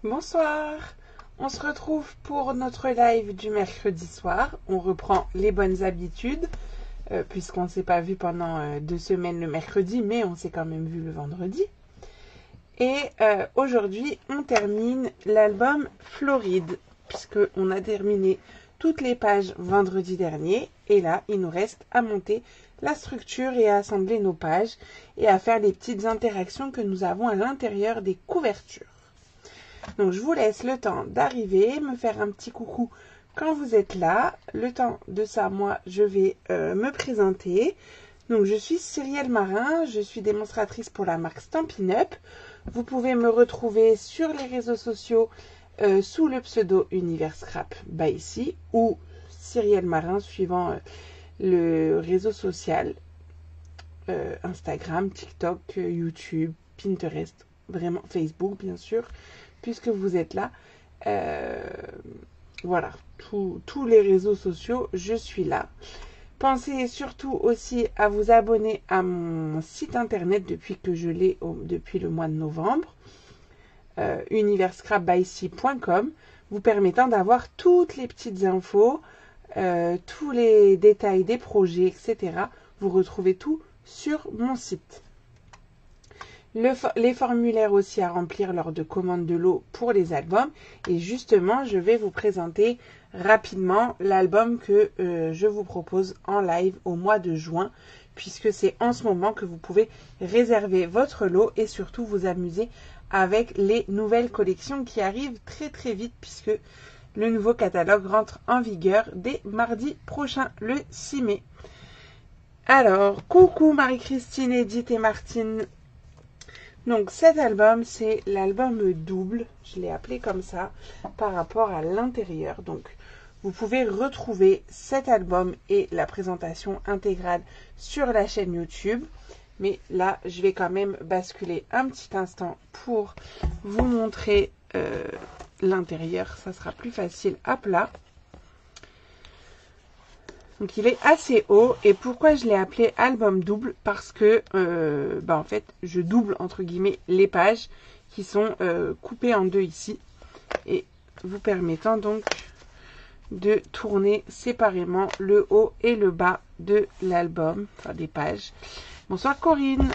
Bonsoir, on se retrouve pour notre live du mercredi soir. On reprend les bonnes habitudes, puisqu'on ne s'est pas vu pendant 2 semaines le mercredi, mais on s'est quand même vu le vendredi. Et aujourd'hui, on termine l'album Floride, puisqu'on a terminé toutes les pages vendredi dernier. Et là, il nous reste à monter la structure et à assembler nos pages et à faire les petites interactions que nous avons à l'intérieur des couvertures. Donc je vous laisse le temps d'arriver, me faire un petit coucou quand vous êtes là. Le temps de ça, moi, je vais me présenter. Donc je suis Cyrielle Marin, je suis démonstratrice pour la marque Stampin' Up. Vous pouvez me retrouver sur les réseaux sociaux sous le pseudo Univers Scrap by ici ou Cyrielle Marin suivant le réseau social Instagram, TikTok, YouTube, Pinterest, vraiment Facebook bien sûr. Puisque vous êtes là, voilà, tous les réseaux sociaux, je suis là. Pensez surtout aussi à vous abonner à mon site internet depuis que je l'ai depuis le mois de novembre, universcrapbyc.com, vous permettant d'avoir toutes les petites infos, tous les détails des projets, etc. Vous retrouvez tout sur mon site. Les formulaires aussi à remplir lors de commande de lot pour les albums. Et justement, je vais vous présenter rapidement l'album que je vous propose en live au mois de juin, puisque c'est en ce moment que vous pouvez réserver votre lot et surtout vous amuser avec les nouvelles collections qui arrivent très très vite, puisque le nouveau catalogue rentre en vigueur dès mardi prochain, le 6 mai. Alors, coucou Marie-Christine, Edith et Martine. Donc cet album, c'est l'album double, je l'ai appelé comme ça, par rapport à l'intérieur. Donc vous pouvez retrouver cet album et la présentation intégrale sur la chaîne YouTube. Mais là, je vais quand même basculer un petit instant pour vous montrer l'intérieur. Ça sera plus facile à plat. Donc il est assez haut. Et pourquoi je l'ai appelé album double? Parce que en fait je double entre guillemets les pages qui sont coupées en deux ici. Et vous permettant donc de tourner séparément le haut et le bas de l'album, enfin des pages. Bonsoir Corinne.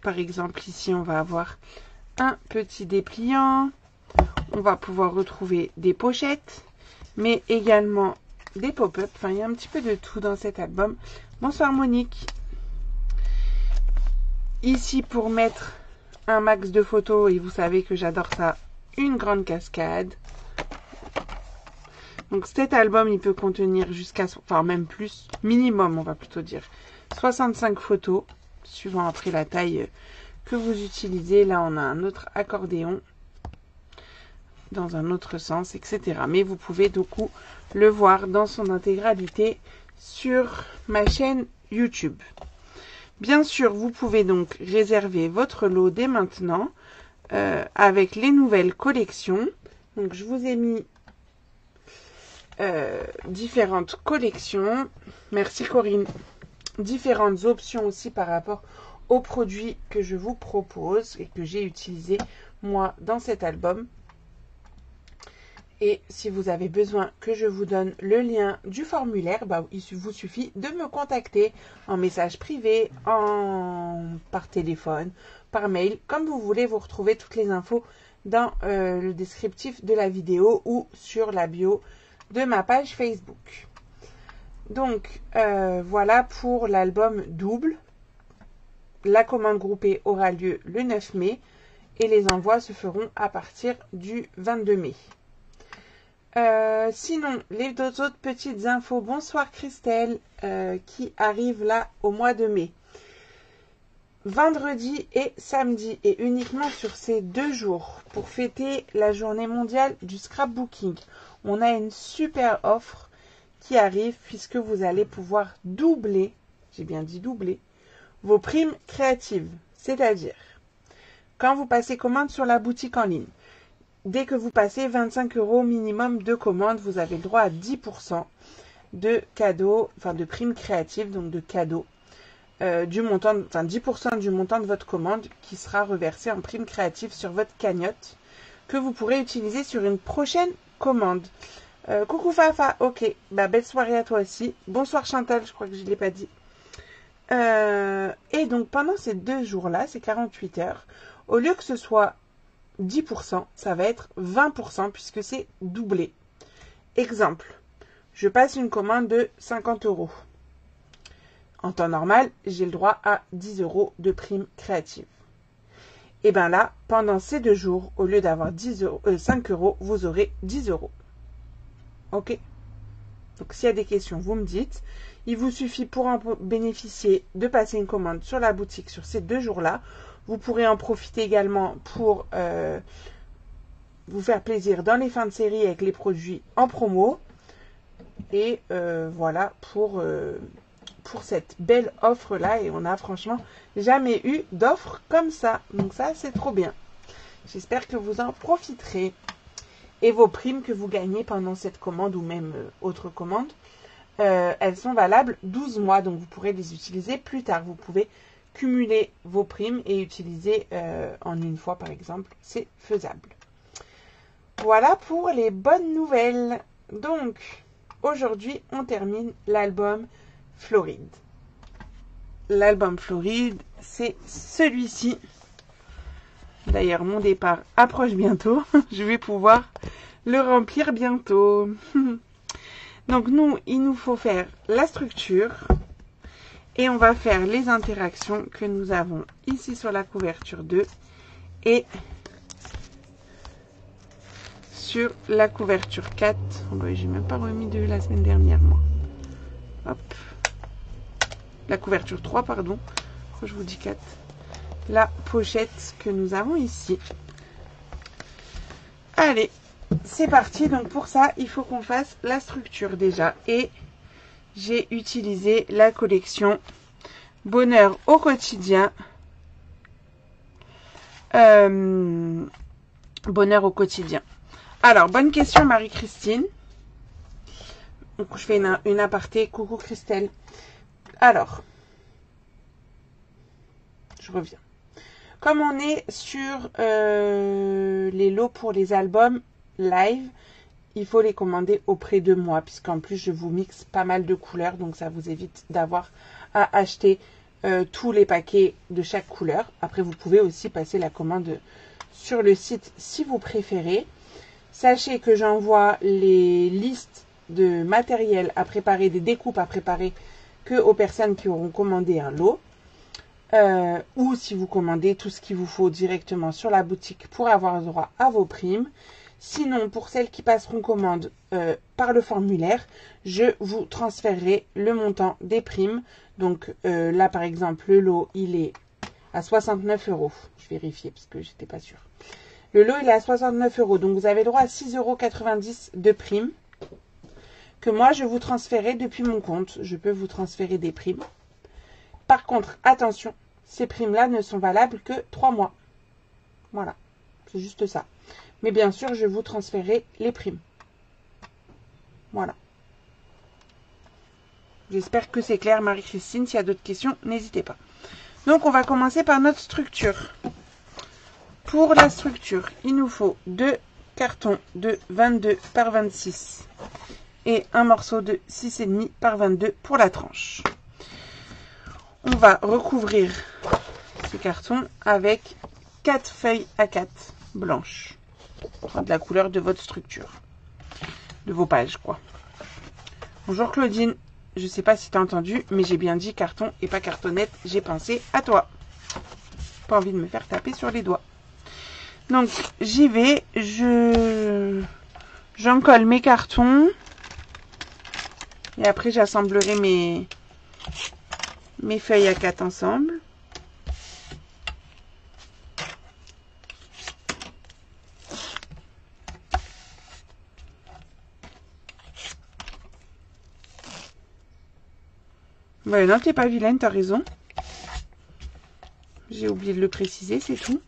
Par exemple ici on va avoir un petit dépliant. On va pouvoir retrouver des pochettes, mais également des pop-up, enfin il y a un petit peu de tout dans cet album. Bonsoir Monique. Ici pour mettre un max de photos, et vous savez que j'adore ça, une grande cascade. Donc cet album il peut contenir jusqu'à, enfin même plus, minimum on va plutôt dire, 65 photos, suivant après la taille que vous utilisez. Là on a un autre accordéon dans un autre sens, etc. Mais vous pouvez du coup le voir dans son intégralité sur ma chaîne YouTube. Bien sûr, vous pouvez donc réserver votre lot dès maintenant avec les nouvelles collections. Donc je vous ai mis différentes collections. Merci Corinne. Différentes options aussi par rapport aux produits que je vous propose et que j'ai utilisé moi dans cet album. Et si vous avez besoin que je vous donne le lien du formulaire, il vous suffit de me contacter en message privé, par téléphone, par mail, comme vous voulez. Vous retrouvez toutes les infos dans le descriptif de la vidéo ou sur la bio de ma page Facebook. Donc voilà pour l'album double. La commande groupée aura lieu le 9 mai et les envois se feront à partir du 22 mai. Sinon, les deux autres petites infos. Bonsoir Christelle, qui arrive là au mois de mai. Vendredi et samedi, et uniquement sur ces 2 jours, pour fêter la journée mondiale du scrapbooking, on a une super offre qui arrive, puisque vous allez pouvoir doubler, j'ai bien dit doubler, vos primes créatives. C'est-à-dire, quand vous passez commande sur la boutique en ligne, dès que vous passez 25 € minimum de commande, vous avez le droit à 10% de cadeaux, enfin de primes créatives, donc de cadeaux, du montant, 10% du montant de votre commande qui sera reversé en prime créative sur votre cagnotte que vous pourrez utiliser sur une prochaine commande. Coucou Fafa, ok, bah belle soirée à toi aussi. Bonsoir Chantal, je crois que je ne l'ai pas dit. Et donc pendant ces 2 jours-là, ces 48 heures, au lieu que ce soit 10%, ça va être 20% puisque c'est doublé. Exemple, je passe une commande de 50 €. En temps normal, j'ai le droit à 10 € de prime créative. Et bien là, pendant ces 2 jours, au lieu d'avoir 5 €, vous aurez 10 €. Ok? Donc s'il y a des questions, vous me dites. Il vous suffit pour en bénéficier de passer une commande sur la boutique sur ces 2 jours-là. Vous pourrez en profiter également pour vous faire plaisir dans les fins de série avec les produits en promo. Et voilà pour cette belle offre-là. Et on n'a franchement jamais eu d'offre comme ça. Donc ça, c'est trop bien. J'espère que vous en profiterez. Et vos primes que vous gagnez pendant cette commande ou même autre commande, elles sont valables 12 mois. Donc vous pourrez les utiliser plus tard. Vous pouvez cumuler vos primes et utiliser en une fois par exemple. C'est faisable. Voilà pour les bonnes nouvelles. Donc aujourd'hui, on termine l'album Floride. L'album Floride, c'est celui-ci. D'ailleurs, mon départ approche bientôt. Je vais pouvoir le remplir bientôt. Donc, il nous faut faire la structure. Et on va faire les interactions que nous avons ici sur la couverture 2. Et sur la couverture 4. Oh ben, j'ai même pas remis de la semaine dernière, moi. Hop. La couverture 3, pardon. Pourquoi je vous dis 4? La pochette que nous avons ici. Allez, c'est parti. Donc pour ça, il faut qu'on fasse la structure déjà. Et j'ai utilisé la collection Bonheur au quotidien. Bonheur au quotidien. Alors, bonne question Marie-Christine. Donc je fais une aparté. Coucou Christelle. Alors, je reviens. Comme on est sur les lots pour les albums live, il faut les commander auprès de moi, puisqu'en plus je vous mixe pas mal de couleurs, donc ça vous évite d'avoir à acheter tous les paquets de chaque couleur. Après, vous pouvez aussi passer la commande sur le site si vous préférez. Sachez que j'envoie les listes de matériel à préparer, des découpes à préparer que aux personnes qui auront commandé un lot. Ou si vous commandez tout ce qu'il vous faut directement sur la boutique pour avoir droit à vos primes. Sinon, pour celles qui passeront commande par le formulaire, je vous transférerai le montant des primes. Donc là, par exemple, le lot, il est à 69 €. Je vérifiais parce que j'étais pas sûre. Le lot, il est à 69 €. Donc vous avez droit à 6,90 € de primes que moi, je vous transférerai depuis mon compte. Je peux vous transférer des primes. Par contre, attention, ces primes-là ne sont valables que 3 mois. Voilà, c'est juste ça. Mais bien sûr, je vous transférerai les primes. Voilà. J'espère que c'est clair, Marie-Christine. S'il y a d'autres questions, n'hésitez pas. Donc, on va commencer par notre structure. Pour la structure, il nous faut 2 cartons de 22 par 26 et un morceau de 6,5 par 22 pour la tranche. On va recouvrir ces cartons avec 4 feuilles A4 blanches. De la couleur de votre structure. De vos pages, quoi. Bonjour Claudine. Je sais pas si tu as entendu, mais j'ai bien dit carton et pas cartonnette. J'ai pensé à toi. Pas envie de me faire taper sur les doigts. Donc, j'y vais. J'en colle mes cartons. Et après, j'assemblerai mes feuilles A4 ensemble. Ouais, non, t'es pas vilaine, t'as raison. J'ai oublié de le préciser, c'est tout.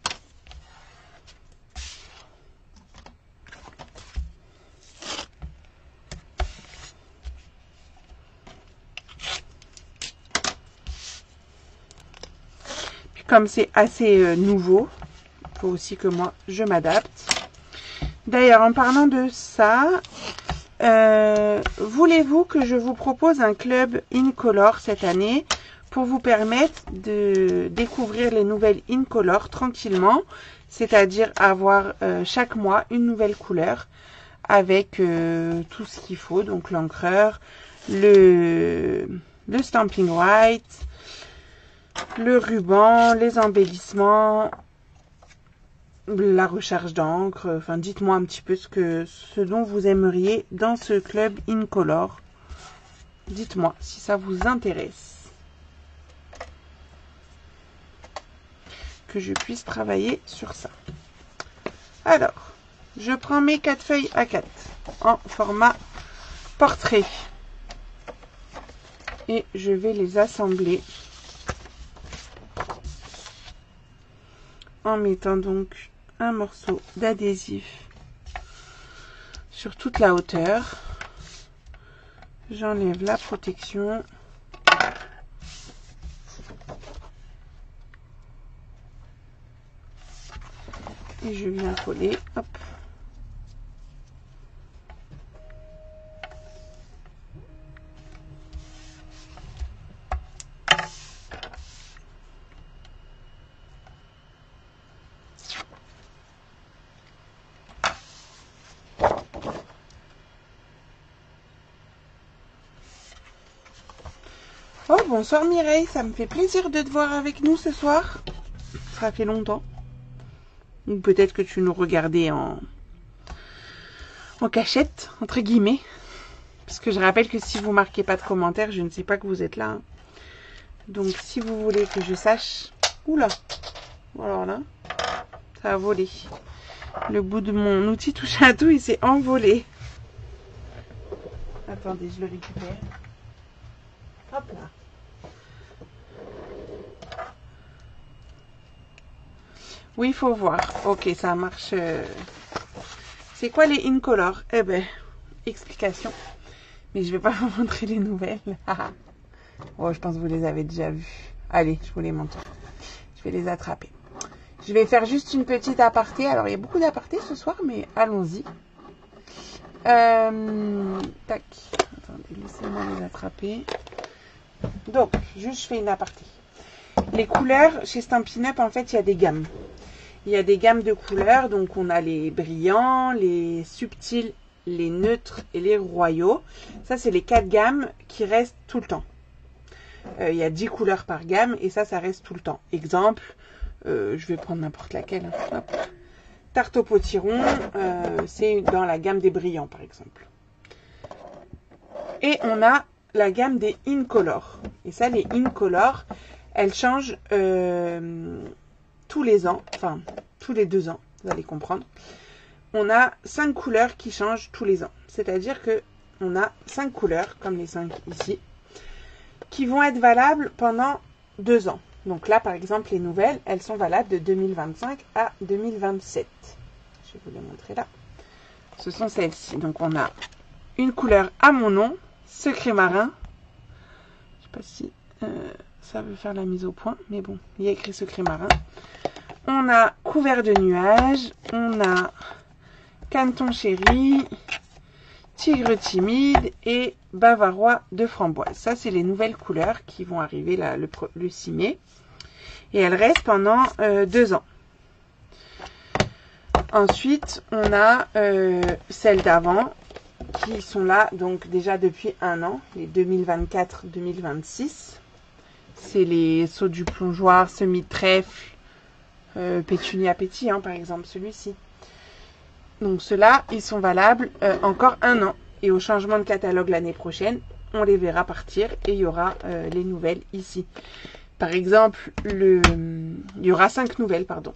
Puis comme c'est assez nouveau, il faut aussi que moi, je m'adapte. D'ailleurs, en parlant de ça, voulez-vous que je vous propose un club Incolor cette année pour vous permettre de découvrir les nouvelles Incolor tranquillement, c'est-à-dire avoir chaque mois une nouvelle couleur avec tout ce qu'il faut, donc l'encreur, le stamping white, le ruban, les embellissements, la recharge d'encre. Enfin, dites-moi un petit peu ce dont vous aimeriez dans ce club Incolor. Dites-moi si ça vous intéresse. Que je puisse travailler sur ça. Alors, je prends mes 4 feuilles A4 en format portrait. Et je vais les assembler en mettant donc un morceau d'adhésif sur toute la hauteur. J'enlève la protection. Et je viens coller. Hop. Oh, bonsoir Mireille, ça me fait plaisir de te voir avec nous ce soir. Ça fait longtemps. Ou peut-être que tu nous regardais en cachette, entre guillemets. Parce que je rappelle que si vous marquez pas de commentaires, je ne sais pas que vous êtes là. Hein. Donc si vous voulez que je sache... Oula. Alors là, ça a volé. Le bout de mon outil touche à tout, il s'est envolé. Attendez, je le récupère. Hop là. Oui, il faut voir. Ok, ça marche. C'est quoi les Incolor? Eh ben, explication. Mais je vais pas vous montrer les nouvelles. Oh, je pense que vous les avez déjà vues. Allez, je vous les montre. Je vais les attraper. Je vais faire juste une petite aparté. Alors, il y a beaucoup d'apartés ce soir, mais allons-y. Tac. Attendez, laissez-moi les attraper. Donc, juste je fais une aparté. Les couleurs, chez Stampin' Up, en fait, il y a des gammes. Il y a des gammes de couleurs, donc on a les brillants, les subtils, les neutres et les royaux. Ça, c'est les 4 gammes qui restent tout le temps. Il y a 10 couleurs par gamme et ça reste tout le temps. Exemple, je vais prendre n'importe laquelle. Hein. Hop. Tarte au potiron, c'est dans la gamme des brillants, par exemple. Et on a la gamme des Incolor. Et ça, les Incolor, elles changent tous les ans, enfin tous les 2 ans, vous allez comprendre. On a 5 couleurs qui changent tous les ans. C'est-à-dire que on a 5 couleurs, comme les 5 ici, qui vont être valables pendant 2 ans. Donc là, par exemple, les nouvelles, elles sont valables de 2025 à 2027. Je vais vous les montrer là. Ce sont celles-ci. Donc on a une couleur à mon nom, secret marin. Je ne sais pas si ça veut faire la mise au point, mais bon, il y a écrit secret marin. On a couvert de nuages, on a caneton chéri, tigre timide et bavarois de framboise. Ça, c'est les nouvelles couleurs qui vont arriver là, le 6 mai. Et elles restent pendant 2 ans. Ensuite, on a celles d'avant qui sont là donc déjà depuis 1 an, les 2024-2026. C'est les sauts du plongeoir, semi-trèfle, pétunia pétillant, hein, par exemple, celui-ci. Donc ceux-là, ils sont valables encore 1 an. Et au changement de catalogue l'année prochaine, on les verra partir et il y aura les nouvelles ici. Par exemple, il y aura 5 nouvelles, pardon.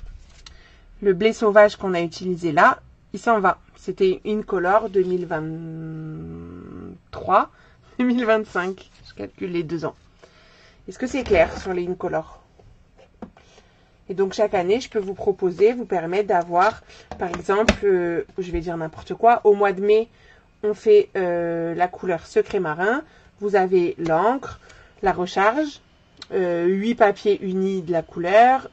Le blé sauvage qu'on a utilisé là, il s'en va. C'était Incolor 2023-2025. Je calcule les 2 ans. Est-ce que c'est clair sur les Incolor? Et donc chaque année, je peux vous proposer, vous permettre d'avoir, par exemple, je vais dire n'importe quoi, au mois de mai, on fait la couleur secret marin. Vous avez l'encre, la recharge, 8 papiers unis de la couleur,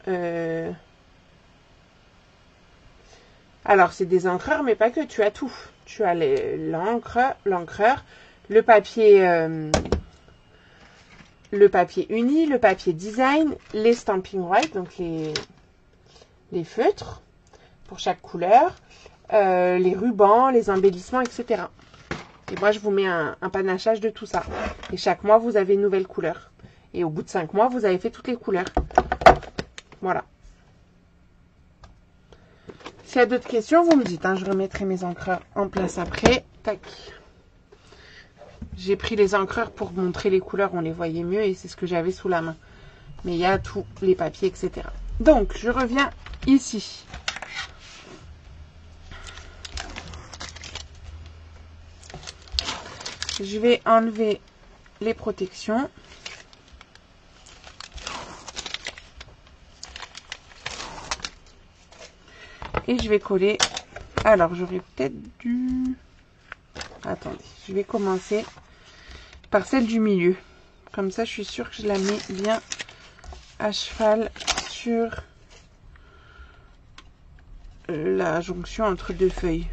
Alors, c'est des encreurs, mais pas que. Tu as tout. Tu as l'encreur, le papier uni, le papier design, les stamping white, donc les feutres pour chaque couleur, les rubans, les embellissements, etc. Et moi, je vous mets un panachage de tout ça. Et chaque mois, vous avez une nouvelle couleur. Et au bout de 5 mois, vous avez fait toutes les couleurs. Voilà. S'il y a d'autres questions, vous me dites. Hein, je remettrai mes encreurs en place après. Tac. J'ai pris les encreurs pour montrer les couleurs. On les voyait mieux et c'est ce que j'avais sous la main. Mais il y a tous les papiers, etc. Donc, je reviens ici. Je vais enlever les protections. Et je vais coller. Alors, j'aurais peut-être dû... Attendez, je vais commencer par celle du milieu. Comme ça, je suis sûre que je la mets bien à cheval sur la jonction entre deux feuilles.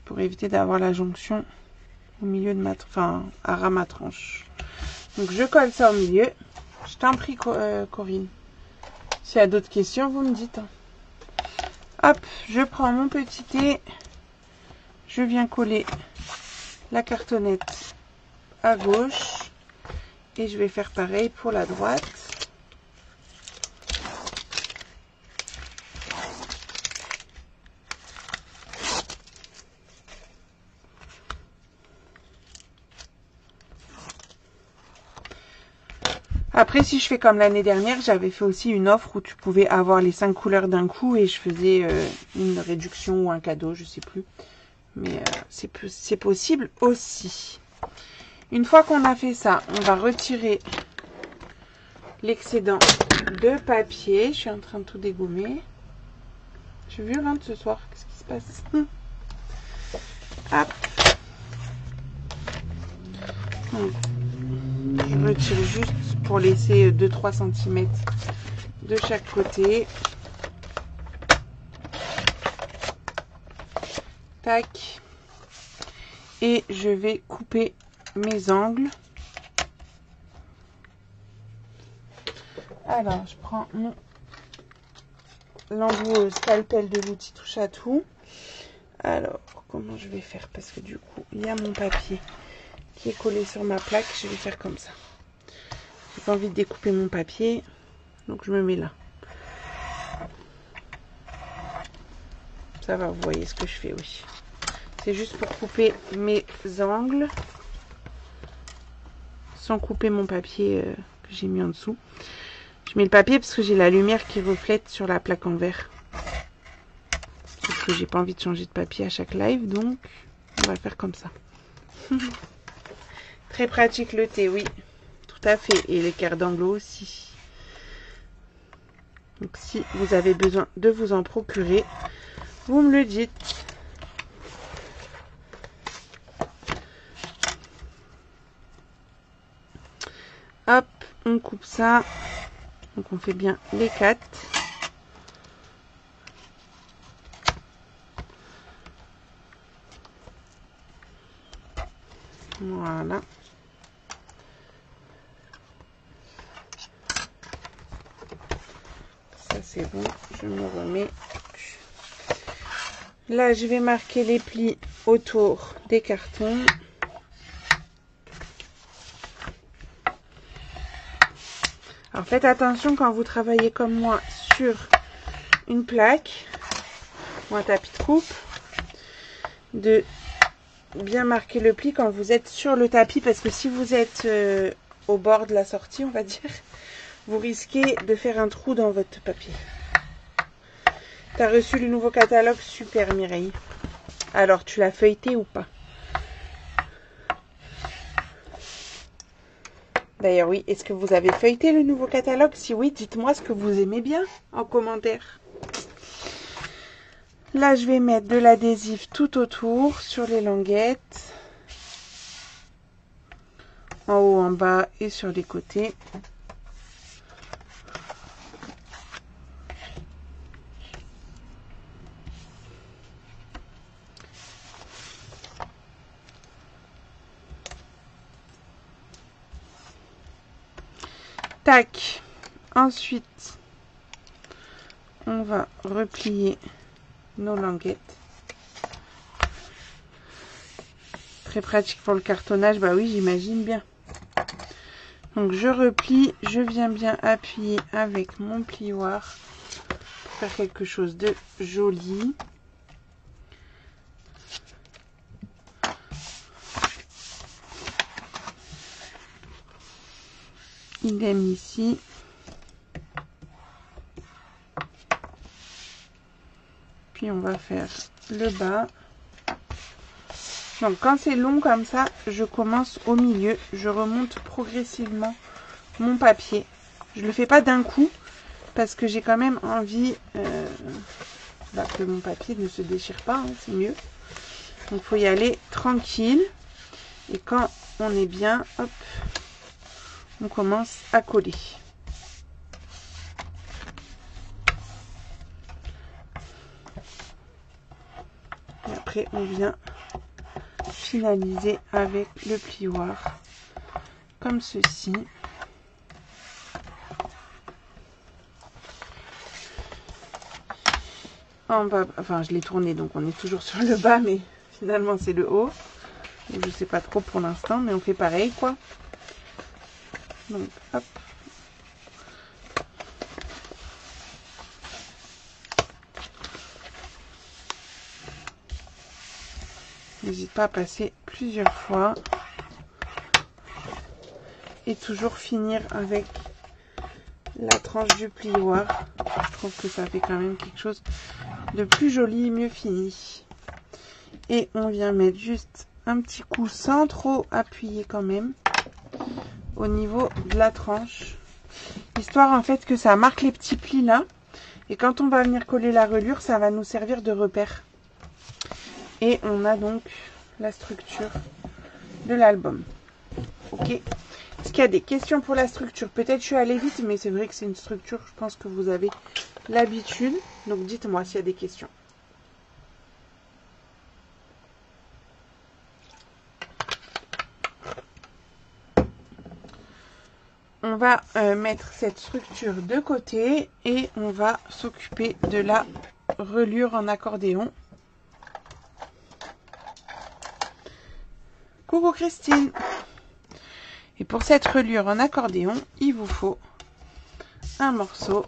Pour éviter d'avoir la jonction au milieu de à ras ma tranche. Donc, je colle ça au milieu. Je t'en prie, Corinne. S'il y a d'autres questions, vous me dites. Hop, je prends mon petit thé. Je viens coller la cartonnette à gauche. Et je vais faire pareil pour la droite. Après, si je fais comme l'année dernière, j'avais fait aussi une offre où tu pouvais avoir les 5 couleurs d'un coup et je faisais une réduction ou un cadeau, je sais plus. Mais c'est possible aussi. Une fois qu'on a fait ça, on va retirer l'excédent de papier. Je suis en train de tout dégommer. Je suis violente ce soir. Qu'est-ce qui se passe? Hop. Donc, je retire juste pour laisser 2-3 cm de chaque côté. Tac. Et je vais couper mes angles. Alors, je prends l'embout scalpel de l'outil touche à tout. Alors, comment je vais faire? Parce que du coup, il y a mon papier qui est collé sur ma plaque. Je vais faire comme ça. J'ai pas envie de découper mon papier, donc je me mets là. Ça va, vous voyez ce que je fais, oui. C'est juste pour couper mes angles, sans couper mon papier que j'ai mis en dessous. Je mets le papier parce que j'ai la lumière qui reflète sur la plaque en verre. Sauf que j'ai pas envie de changer de papier à chaque live, donc on va le faire comme ça. Très pratique le thé, oui. Tout à fait. Et les quarts d'angle aussi. Donc si vous avez besoin de vous en procurer, vous me le dites. Hop, on coupe ça. Donc on fait bien les 4. Voilà. Ça c'est bon, je me remets. Là, je vais marquer les plis autour des cartons. Alors faites attention quand vous travaillez comme moi sur une plaque ou un tapis de coupe, de bien marquer le pli quand vous êtes sur le tapis, parce que si vous êtes au bord de la sortie, on va dire, vous risquez de faire un trou dans votre papier. Tu as reçu le nouveau catalogue? Super Mireille. Alors tu l'as feuilleté ou pas? D'ailleurs oui, est-ce que vous avez feuilleté le nouveau catalogue? Si oui, dites-moi ce que vous aimez bien en commentaire. Là, je vais mettre de l'adhésif tout autour sur les languettes. En haut, en bas et sur les côtés. Tac. Ensuite, on va replier nos languettes. Très pratique pour le cartonnage, bah oui, j'imagine bien. Donc je replie, je viens bien appuyer avec mon plioir pour faire quelque chose de joli. Idem ici. Puis on va faire le bas. Donc quand c'est long comme ça, je commence au milieu, je remonte progressivement mon papier. Je le fais pas d'un coup parce que j'ai quand même envie que mon papier ne se déchire pas, hein, c'est mieux. Donc il faut y aller tranquille. Et quand on est bien, hop, on commence à coller. Et après on vient finaliser avec le plioir comme ceci. En bas, enfin je l'ai tourné donc on est toujours sur le bas, mais finalement c'est le haut. Je sais pas trop pour l'instant, mais on fait pareil quoi. Donc hop. N'hésite pas à passer plusieurs fois. Et toujours finir avec la tranche du plioir. Je trouve que ça fait quand même quelque chose de plus joli, mieux fini. Et on vient mettre juste un petit coup sans trop appuyer quand même au niveau de la tranche. Histoire en fait que ça marque les petits plis là. Et quand on va venir coller la reliure, ça va nous servir de repère. Et on a donc la structure de l'album. Ok. Est-ce qu'il y a des questions pour la structure? Peut-être je suis allée vite, mais c'est vrai que c'est une structure, je pense que vous avez l'habitude. Donc dites-moi s'il y a des questions. On va mettre cette structure de côté et on va s'occuper de la reliure en accordéon. Coucou Christine. Et pour cette reliure en accordéon, il vous faut un morceau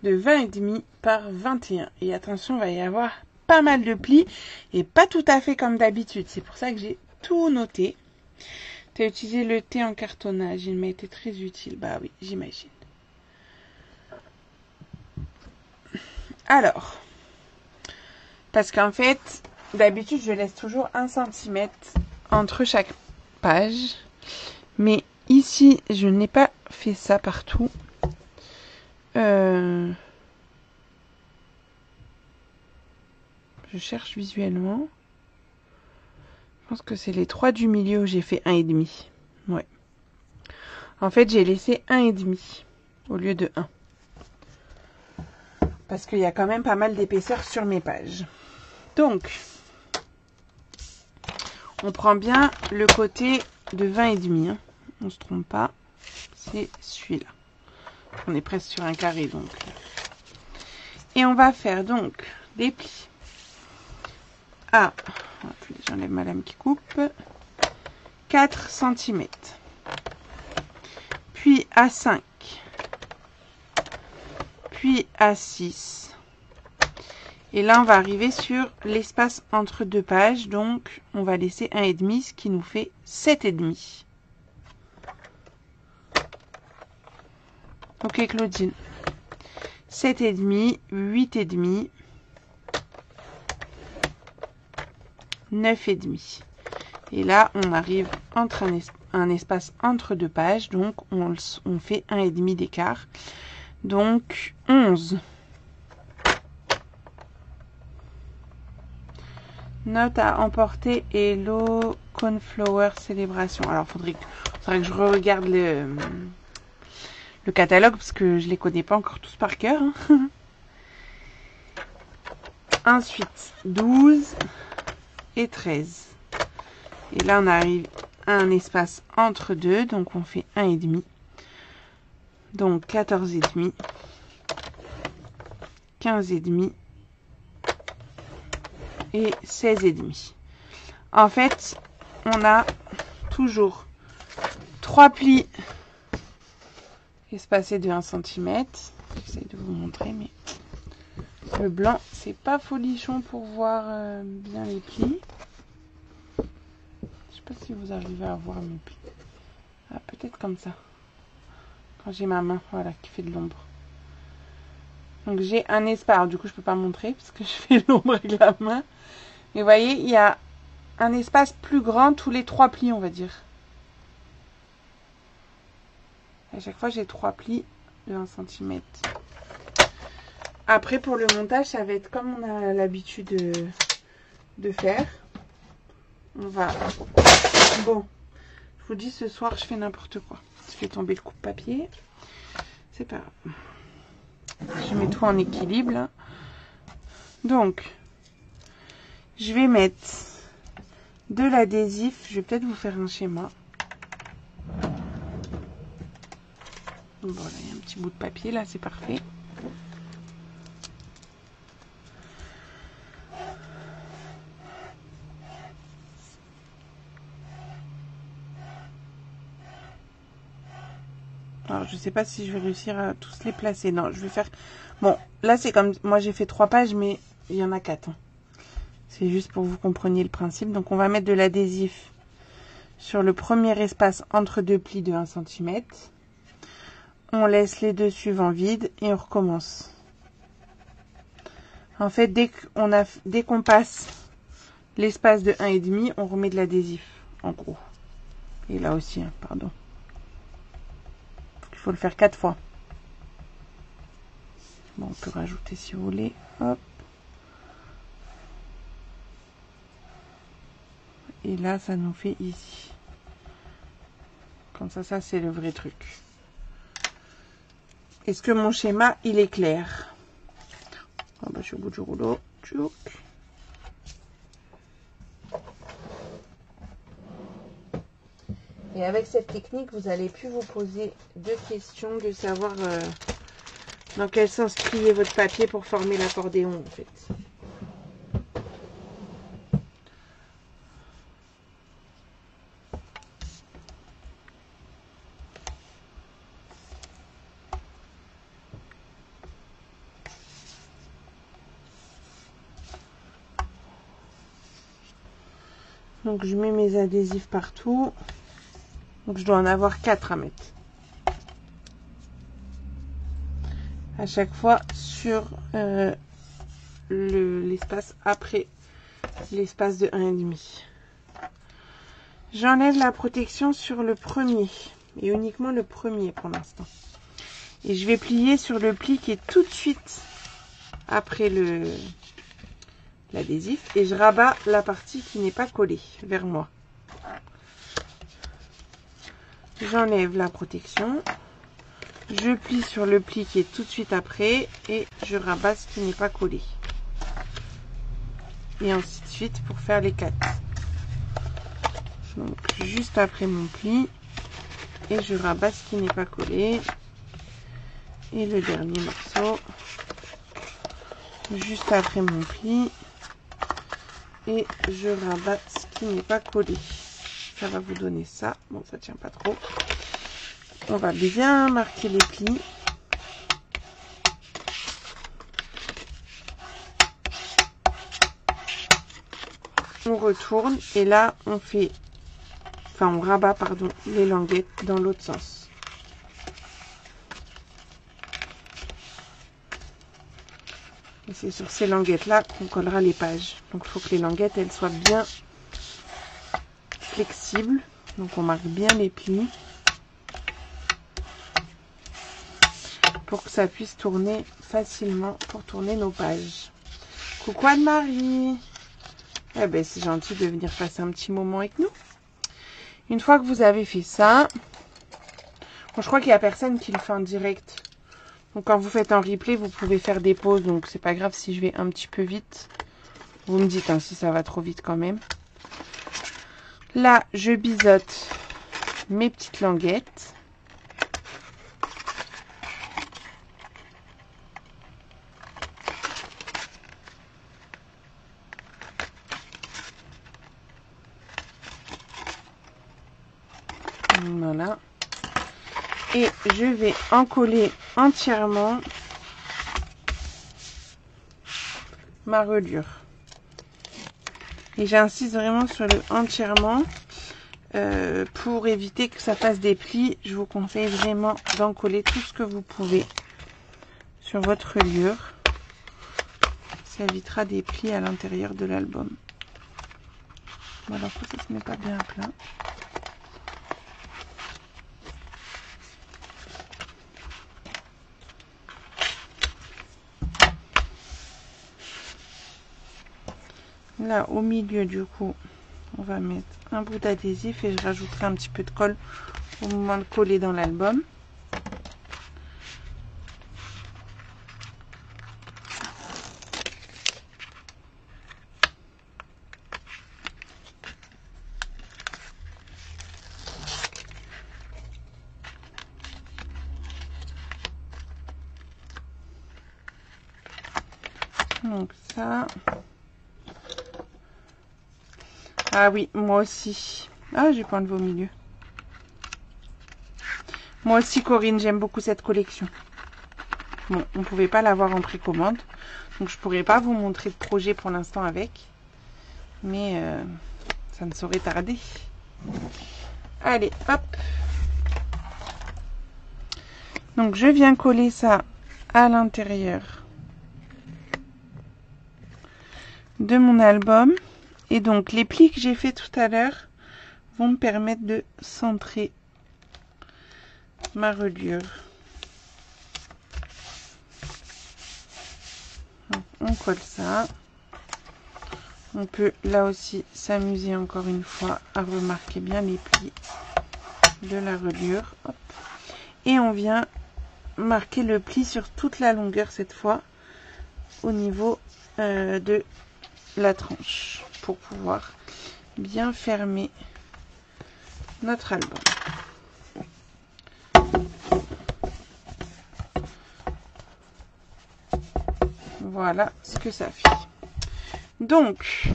de 20,5 par 21. Et attention, il va y avoir pas mal de plis et pas tout à fait comme d'habitude. C'est pour ça que j'ai tout noté. Tu as utilisé le thé en cartonnage, il m'a été très utile. Bah oui, j'imagine. Alors, parce qu'en fait, d'habitude, je laisse toujours 1 cm entre chaque page. Mais ici, je n'ai pas fait ça partout. Je cherche visuellement. Je pense que c'est les 3 du milieu où j'ai fait 1,5. Ouais. En fait, j'ai laissé 1,5 au lieu de 1. Parce qu'il y a quand même pas mal d'épaisseur sur mes pages. Donc, on prend bien le côté de 20,5. Hein. On ne se trompe pas. C'est celui-là. On est presque sur un carré donc. Et on va faire donc des plis à, j'enlève ma lame qui coupe, 4 cm. Puis à 5. Puis à 6. Et là, on va arriver sur l'espace entre 2 pages. Donc, on va laisser 1,5, ce qui nous fait 7,5. Ok, Claudine. 7,5, 8,5, 9,5. Et là, on arrive entre un espace entre 2 pages. Donc, on fait 1,5 d'écart. Donc, 11. Note à emporter Hello Cornflower Célébration. Alors, faudrait que je regarde le catalogue parce que je les connais pas encore tous par cœur. Hein. Ensuite, 12 et 13. Et là, on arrive à un espace entre deux. Donc, on fait 1,5. Donc 14,5, 15,5 et 16,5. En fait, on a toujours 3 plis espacés de 1 cm. J'essaie de vous montrer, mais le blanc, c'est pas folichon pour voir bien les plis. Je sais pas si vous arrivez à voir mes plis. Ah, peut-être comme ça. Quand j'ai ma main, voilà, qui fait de l'ombre. Donc j'ai un espace. Alors, du coup, je peux pas montrer parce que je fais l'ombre avec la main. Mais vous voyez, il y a un espace plus grand tous les 3 plis, on va dire. À chaque fois, j'ai 3 plis de 1 cm. Après, pour le montage, ça va être comme on a l'habitude de faire. On va... Bon, je vous dis, ce soir, je fais n'importe quoi. Je fais tomber le coupe-papier. C'est pas grave. Je mets tout en équilibre, là. Donc, je vais mettre de l'adhésif. Je vais peut-être vous faire un schéma. Bon, là, il y a un petit bout de papier, là, c'est parfait. Alors, je sais pas si je vais réussir à tous les placer. Non, je vais faire... Bon, là, c'est comme... Moi, j'ai fait 3 pages, mais il y en a 4. Hein. C'est juste pour que vous compreniez le principe. Donc, on va mettre de l'adhésif sur le premier espace entre 2 plis de 1 cm. On laisse les 2 suivants vides et on recommence. En fait, dès qu'on passe l'espace de 1,5, on remet de l'adhésif, en gros. Et là aussi, hein, pardon. Il faut le faire 4 fois. Bon, on peut rajouter si vous voulez. Hop. Et là, ça nous fait ici. Comme ça c'est le vrai truc. Est-ce que mon schéma, il est clair? Oh, bah, je suis au bout du rouleau. Tchouk. Et avec cette technique, vous allez plus vous poser de questions de savoir dans quel sens plier votre papier pour former l'accordéon, en fait. Donc je mets mes adhésifs partout. Donc je dois en avoir 4 à mettre. À chaque fois sur l'espace après l'espace de 1,5. J'enlève la protection sur le premier. Et uniquement le premier pour l'instant. Et je vais plier sur le pli qui est tout de suite après l'adhésif. Et je rabats la partie qui n'est pas collée vers moi. J'enlève la protection. Je plie sur le pli qui est tout de suite après. Et je rabats ce qui n'est pas collé. Et ainsi de suite pour faire les 4. Donc juste après mon pli. Et je rabats ce qui n'est pas collé. Et le dernier morceau. Juste après mon pli. Et je rabats ce qui n'est pas collé. Ça va vous donner ça. Bon, ça tient pas trop. On va bien marquer les plis. On retourne et là on fait, on rabat pardon les languettes dans l'autre sens. Et c'est sur ces languettes là qu'on collera les pages. Donc il faut que les languettes elles soient bien flexibles. Donc on marque bien les plis pour que ça puisse tourner facilement pour tourner nos pages. Coucou Anne-Marie. Eh ben, c'est gentil de venir passer un petit moment avec nous. Une fois que vous avez fait ça, bon, je crois qu'il n'y a personne qui le fait en direct. Donc quand vous faites en replay, vous pouvez faire des pauses. Donc c'est pas grave si je vais un petit peu vite. Vous me dites hein, si ça va trop vite quand même. Là, je biseaute mes petites languettes. Et je vais en coller entièrement ma reliure. Et j'insiste vraiment sur le entièrement pour éviter que ça fasse des plis. Je vous conseille vraiment d'en coller tout ce que vous pouvez sur votre reliure. Ça évitera des plis à l'intérieur de l'album. Bon, alors ça se met pas bien à plat. Là, au milieu, du coup, on va mettre un bout d'adhésif et je rajouterai un petit peu de colle au moment de coller dans l'album. Donc ça... Ah oui, moi aussi. Ah, j'ai pas enlevé au milieu. Moi aussi, Corinne, j'aime beaucoup cette collection. Bon, on pouvait pas l'avoir en précommande. Donc, je pourrais pas vous montrer de projet pour l'instant avec. Mais ça ne saurait tarder. Allez, hop. Donc, je viens coller ça à l'intérieur de mon album. Et donc, les plis que j'ai fait tout à l'heure vont me permettre de centrer ma reliure. Donc, on colle ça. On peut là aussi s'amuser encore une fois à remarquer bien les plis de la reliure. Hop. Et on vient marquer le pli sur toute la longueur cette fois au niveau de la tranche pour pouvoir bien fermer notre album. Voilà ce que ça fait. Donc,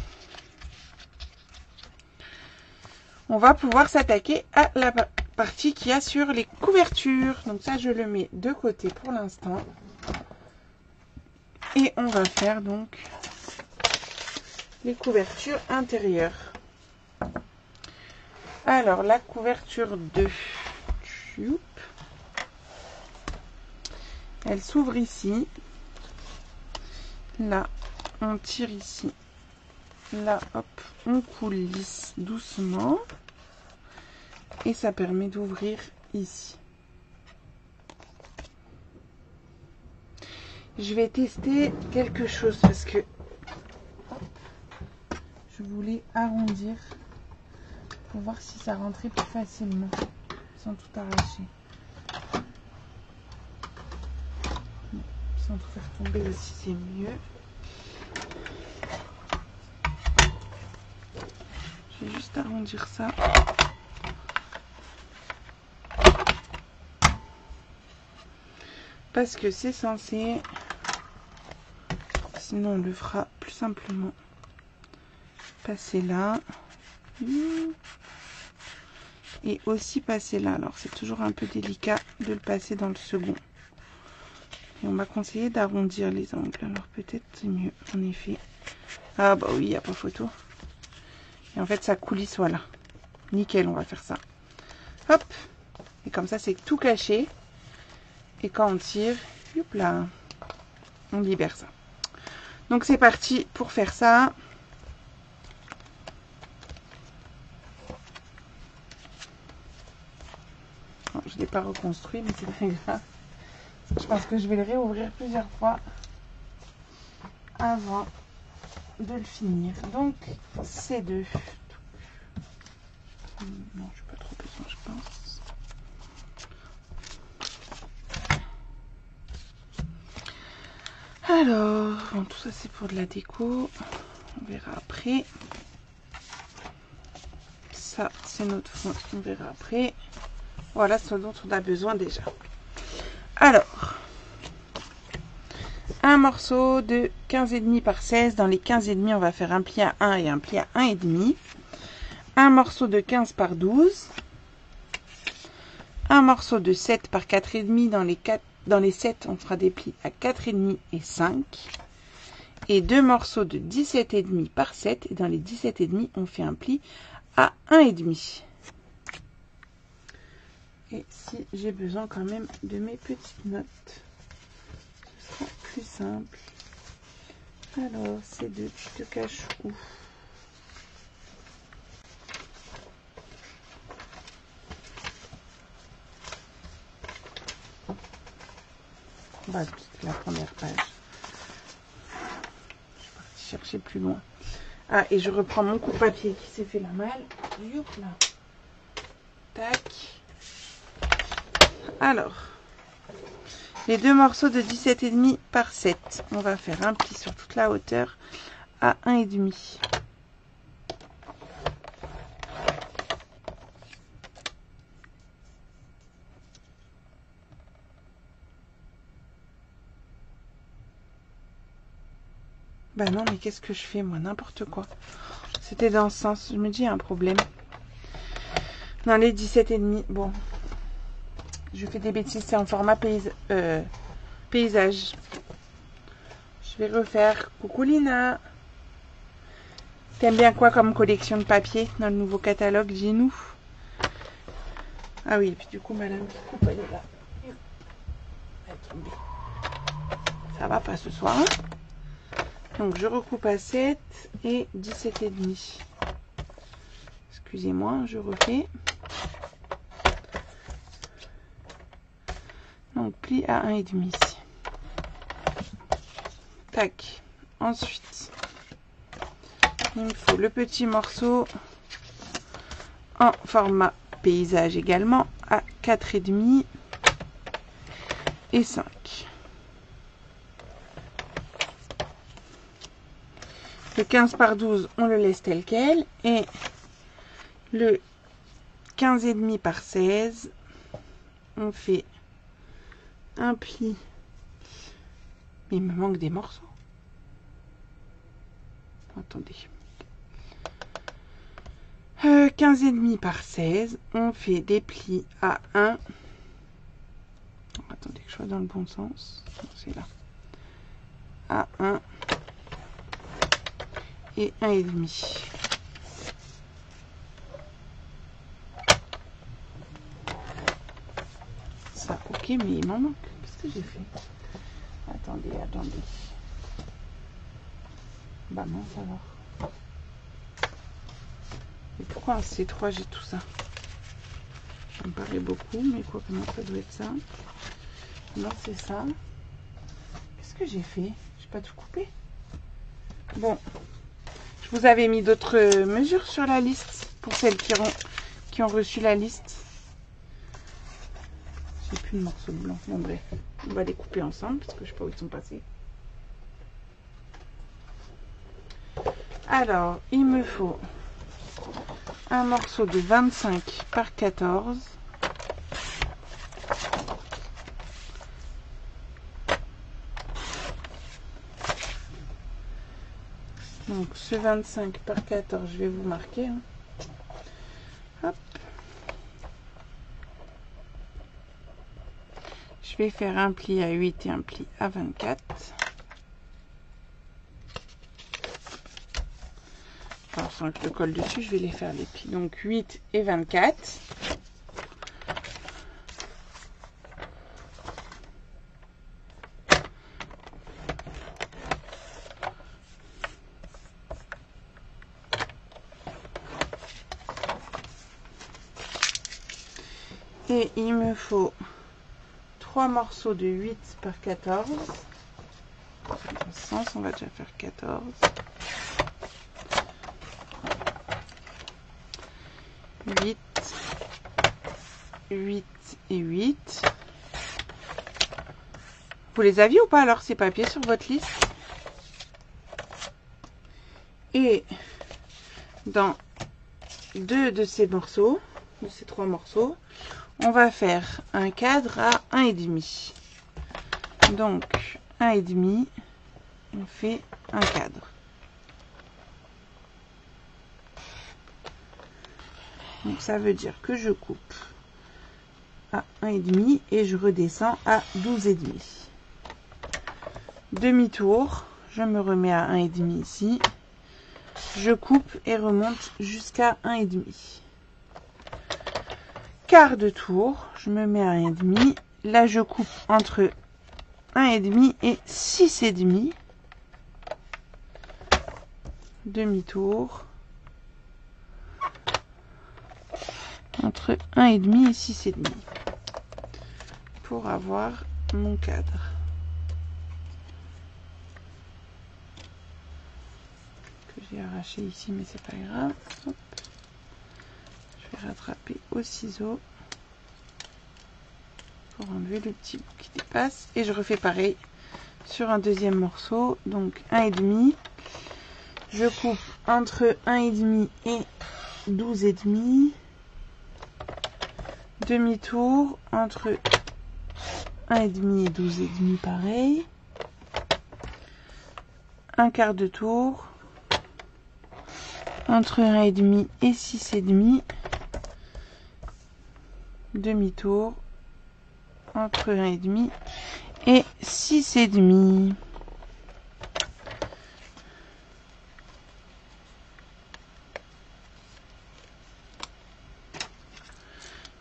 on va pouvoir s'attaquer à la partie qu'il y a sur les couvertures. Donc ça, je le mets de côté pour l'instant. Et on va faire donc les couvertures intérieures. Alors, la couverture 2, elle s'ouvre ici. Là, on tire ici. Là, hop, on coulisse doucement. Et ça permet d'ouvrir ici. Je vais tester quelque chose parce que je voulais arrondir pour voir si ça rentrait plus facilement sans tout arracher. Sans tout faire tomber aussi, c'est mieux. Je vais juste arrondir ça. Parce que c'est censé, sinon on le fera plus simplement, passer là et aussi passer là. Alors c'est toujours un peu délicat de le passer dans le second et on m'a conseillé d'arrondir les angles, alors peut-être c'est mieux en effet. Ah bah oui, il n'y a pas photo. Et en fait ça coulisse, voilà, nickel. On va faire ça, hop, et comme ça c'est tout caché. Et quand on tire, hop là, on libère ça. Donc c'est parti pour faire ça. Bon, je ne l'ai pas reconstruit, mais c'est très grave. Je pense que je vais le réouvrir plusieurs fois avant de le finir. Donc c'est deux. Non, je n'ai pas trop besoin, je pense. Alors, bon, tout ça c'est pour de la déco, on verra après. Ça c'est notre fond, on verra après. Voilà ce dont on a besoin déjà. Alors, un morceau de 15,5 par 16. Dans les 15,5, on va faire un pli à 1 et un pli à 1,5. Un morceau de 15 par 12. un morceau de 7 par 4,5 dans les 7 on fera des plis à 4,5 et 5 et deux morceaux de 17,5 par 7 et dans les 17,5 on fait un pli à 1,5. Et si j'ai besoin quand même de mes petites notes, ce sera plus simple. Alors ces deux, tu te caches où? Bah, la première page. Je suis partie chercher plus loin. Ah, et je reprends mon coupe-papier qui s'est fait la malle. Youp là. Tac. Alors, les deux morceaux de 17,5 par 7. On va faire un pli sur toute la hauteur à 1,5. Bah non, mais qu'est-ce que je fais, moi? N'importe quoi. C'était dans ce sens. Je me dis, il y a un problème. Dans les 17,5. Bon. Je fais des bêtises. C'est en format paysage. Je vais refaire. Coucou Lina. T'aimes bien quoi comme collection de papier dans le nouveau catalogue? Dis-nous. Ah oui, et puis du coup, madame qui coupe, elle est là. Elle est tombée. Ça va pas ce soir, hein? Donc je recoupe à 7 et 17,5. Excusez-moi, je refais. Donc pli à 1,5. Tac. Ensuite, il me faut le petit morceau en format paysage également à 4,5 et 5. Le 15 par 12, on le laisse tel quel. Et le 15,5 par 16, on fait un pli. Mais il me manque des morceaux. Attendez. 15,5 par 16, on fait des plis à 1. Attendez que je sois dans le bon sens. C'est là. À 1. Et 1,5. Ça, ok, mais il m'en manque. Qu'est-ce que j'ai fait? Attendez. Bah mince alors. Et pourquoi en C3 j'ai tout ça? Ça me paraît beaucoup, mais quoi, comment ça doit être ça? Non, c'est ça. Qu'est-ce que j'ai fait? J'ai pas tout coupé. Bon. Je vous avais mis d'autres mesures sur la liste pour celles qui ont reçu la liste. J'ai plus de morceaux de blanc. Bon bref, on va les couper ensemble parce que je sais pas où ils sont passés. Alors, il me faut un morceau de 25 par 14. Donc ce 25 par 14, je vais vous marquer. Hein. Hop. Je vais faire un pli à 8 et un pli à 24. Alors sans que je le colle dessus, je vais les faire les plis. Donc 8 et 24. Et il me faut 3 morceaux de 8 par 14. Dans ce sens, on va déjà faire 14. 8, 8 et 8. Vous les aviez ou pas alors ces papiers sur votre liste? Et dans deux de ces morceaux, de ces 3 morceaux, on va faire un cadre à 1,5. Donc 1,5, on fait un cadre. Donc ça veut dire que je coupe à 1,5 et je redescends à 12,5. Demi-tour, je me remets à 1,5 ici. Je coupe et remonte jusqu'à 1,5. Quart de tour, je me mets à 1,5. Là, je coupe entre 1,5 et 6,5. Demi-tour. Entre 1,5 et 6,5. Pour avoir mon cadre. Que j'ai arraché ici, mais c'est pas grave. Hop. Je vais rattraper au ciseau. Pour enlever le petit bout qui dépasse. Et je refais pareil sur un deuxième morceau. Donc 1,5. Je coupe entre 1,5 et 12,5. Demi-tour entre 1,5 et 12,5 pareil. Un quart de tour entre 1,5 et 6,5. Demi-tour entre 1,5 et 6,5.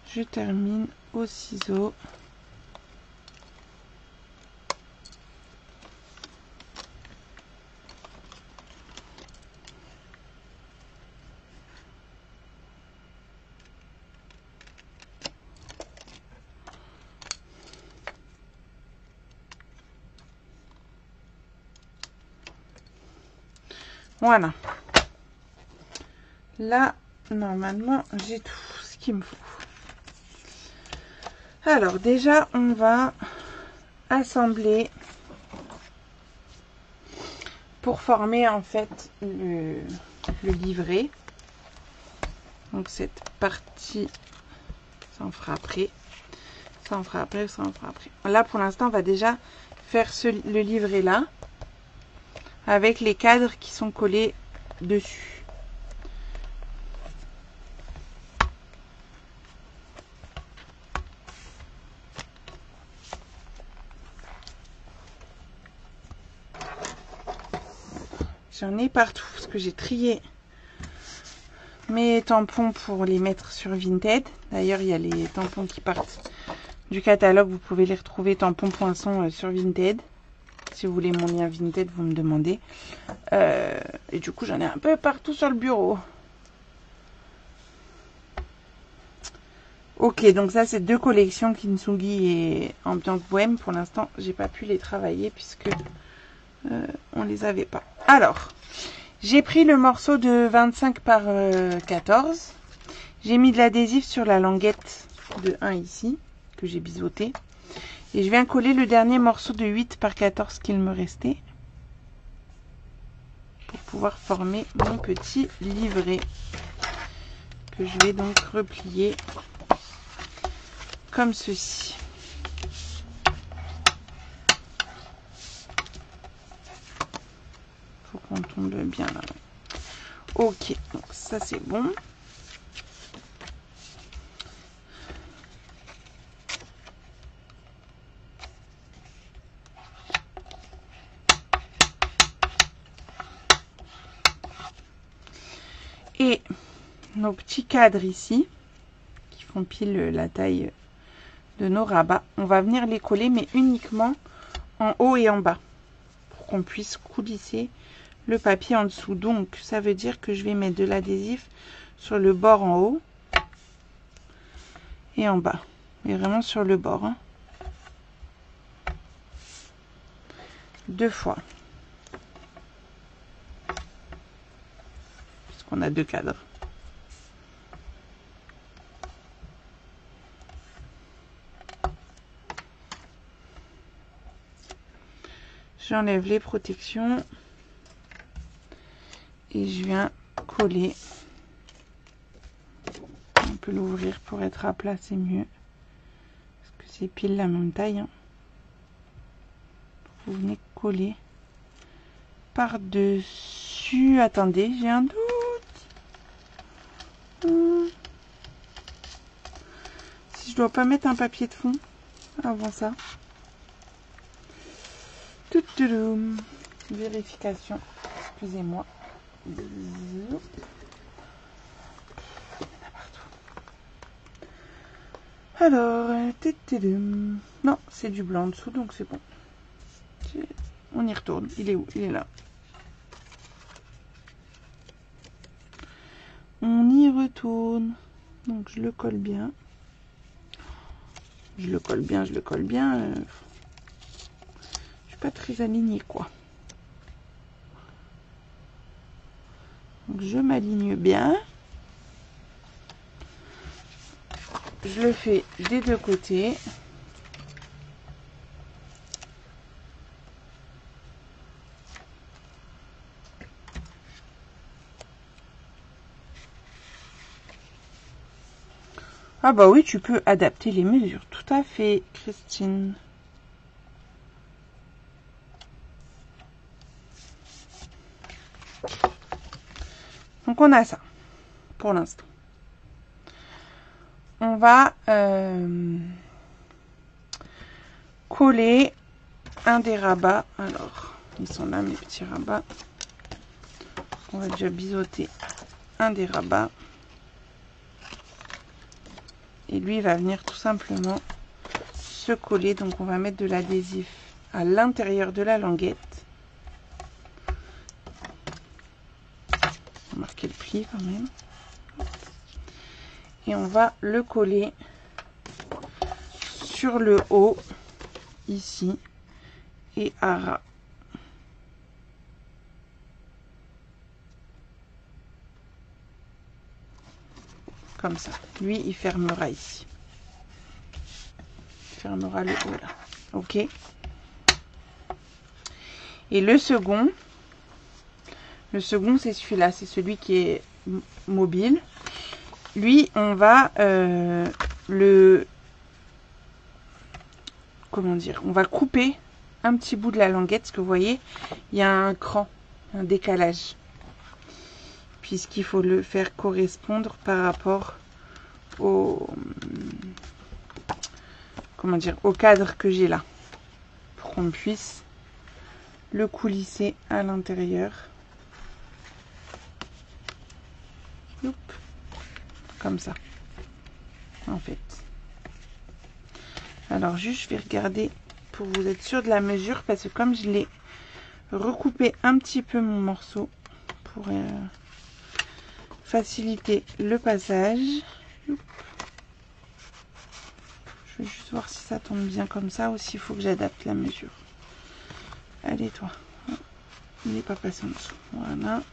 Je termine au ciseau. Voilà. Là, normalement, j'ai tout ce qu'il me faut. Alors, déjà, on va assembler pour former, en fait, le livret. Donc, cette partie, ça en fera après. Ça en fera après, ça en fera après. Là, pour l'instant, on va déjà faire le livret-là. Avec les cadres qui sont collés dessus. J'en ai partout parce que j'ai trié mes tampons pour les mettre sur Vinted. D'ailleurs, il y a les tampons qui partent du catalogue. Vous pouvez les retrouver tampons poinçons sur Vinted. Si vous voulez mon lien Vinted, vous me demandez. Et du coup, j'en ai un peu partout sur le bureau. Ok, donc ça, c'est deux collections Kintsugi et Ambiance Bohème. Pour l'instant, j'ai pas pu les travailler puisque on les avait pas. Alors, j'ai pris le morceau de 25 par 14. J'ai mis de l'adhésif sur la languette de 1 ici, que j'ai biseauté. Et je viens coller le dernier morceau de 8 par 14 qu'il me restait. Pour pouvoir former mon petit livret. Que je vais donc replier comme ceci. Faut qu'on tombe bien là. Ok, donc ça c'est bon. Et nos petits cadres ici, qui font pile la taille de nos rabats, on va venir les coller, mais uniquement en haut et en bas, pour qu'on puisse coulisser le papier en dessous. Donc, ça veut dire que je vais mettre de l'adhésif sur le bord en haut et en bas. Mais vraiment sur le bord. Hein. 2 fois. Puisqu'on a 2 cadres. J'enlève les protections. Et je viens coller. On peut l'ouvrir pour être à plat, c'est mieux. Parce que c'est pile la même taille. Hein. Vous venez coller par-dessus. Attendez, j'ai un doute. Si si je dois pas mettre un papier de fond avant ça. Vérification. Excusez-moi. Alors, non, c'est du blanc en dessous, donc c'est bon. On y retourne. Il est où? Il est là. On y retourne. Donc je le colle bien. Je le colle bien. Je suis pas très alignée, quoi. Donc je m'aligne bien. Je le fais des deux côtés. Ah bah oui, tu peux adapter les mesures. Tout à fait, Christine. Donc on a ça pour l'instant. On va coller un des rabats. Alors, ils sont là mes petits rabats. On va déjà biseauter un des rabats. Et lui, il va venir tout simplement se coller. Donc, on va mettre de l'adhésif à l'intérieur de la languette. On va marquer le pli quand même. Et on va le coller sur le haut, ici, et à ras. Comme ça. Lui, il fermera ici. Il fermera le haut là. Ok. Et le second c'est celui-là. C'est celui qui est mobile. Lui, on va on va couper un petit bout de la languette. Parce que vous voyez, il y a un cran, un décalage. Puisqu'il faut le faire correspondre par rapport au au cadre que j'ai là, pour qu'on puisse le coulisser à l'intérieur. Comme ça, en fait. Alors juste, je vais regarder pour vous être sûr de la mesure, parce que comme je l'ai recoupé un petit peu mon morceau pour faciliter le passage. Je vais juste voir si ça tombe bien comme ça ou s'il faut que j'adapte la mesure. Allez toi, il n'est pas passé en dessous. Voilà.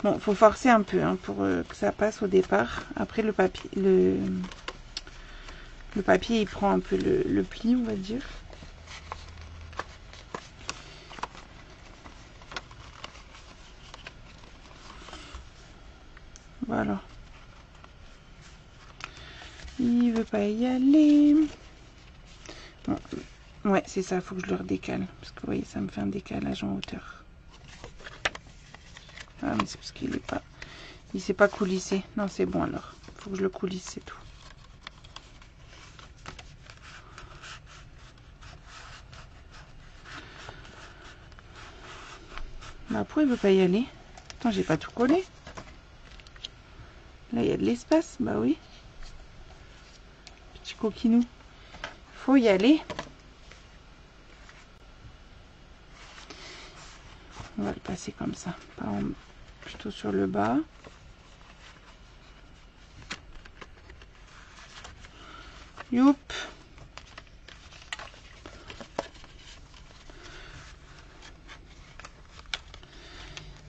Bon, faut forcer un peu hein, pour que ça passe au départ. Après le papier, le papier il prend un peu le pli, on va dire. Voilà. Il veut pas y aller. Bon. Ouais, c'est ça, faut que je le redécale. Parce que vous voyez, ça me fait un décalage en hauteur. Ah, mais c'est parce qu'il est pas. Il s'est pas coulissé. Non, c'est bon alors. Faut que je le coulisse, c'est tout. Bah, pourquoi il veut pas y aller? Attends, j'ai pas tout collé. Là, il y a de l'espace. Bah oui. Petit coquinou. Faut y aller. On va le passer comme ça. Plutôt sur le bas. Youp.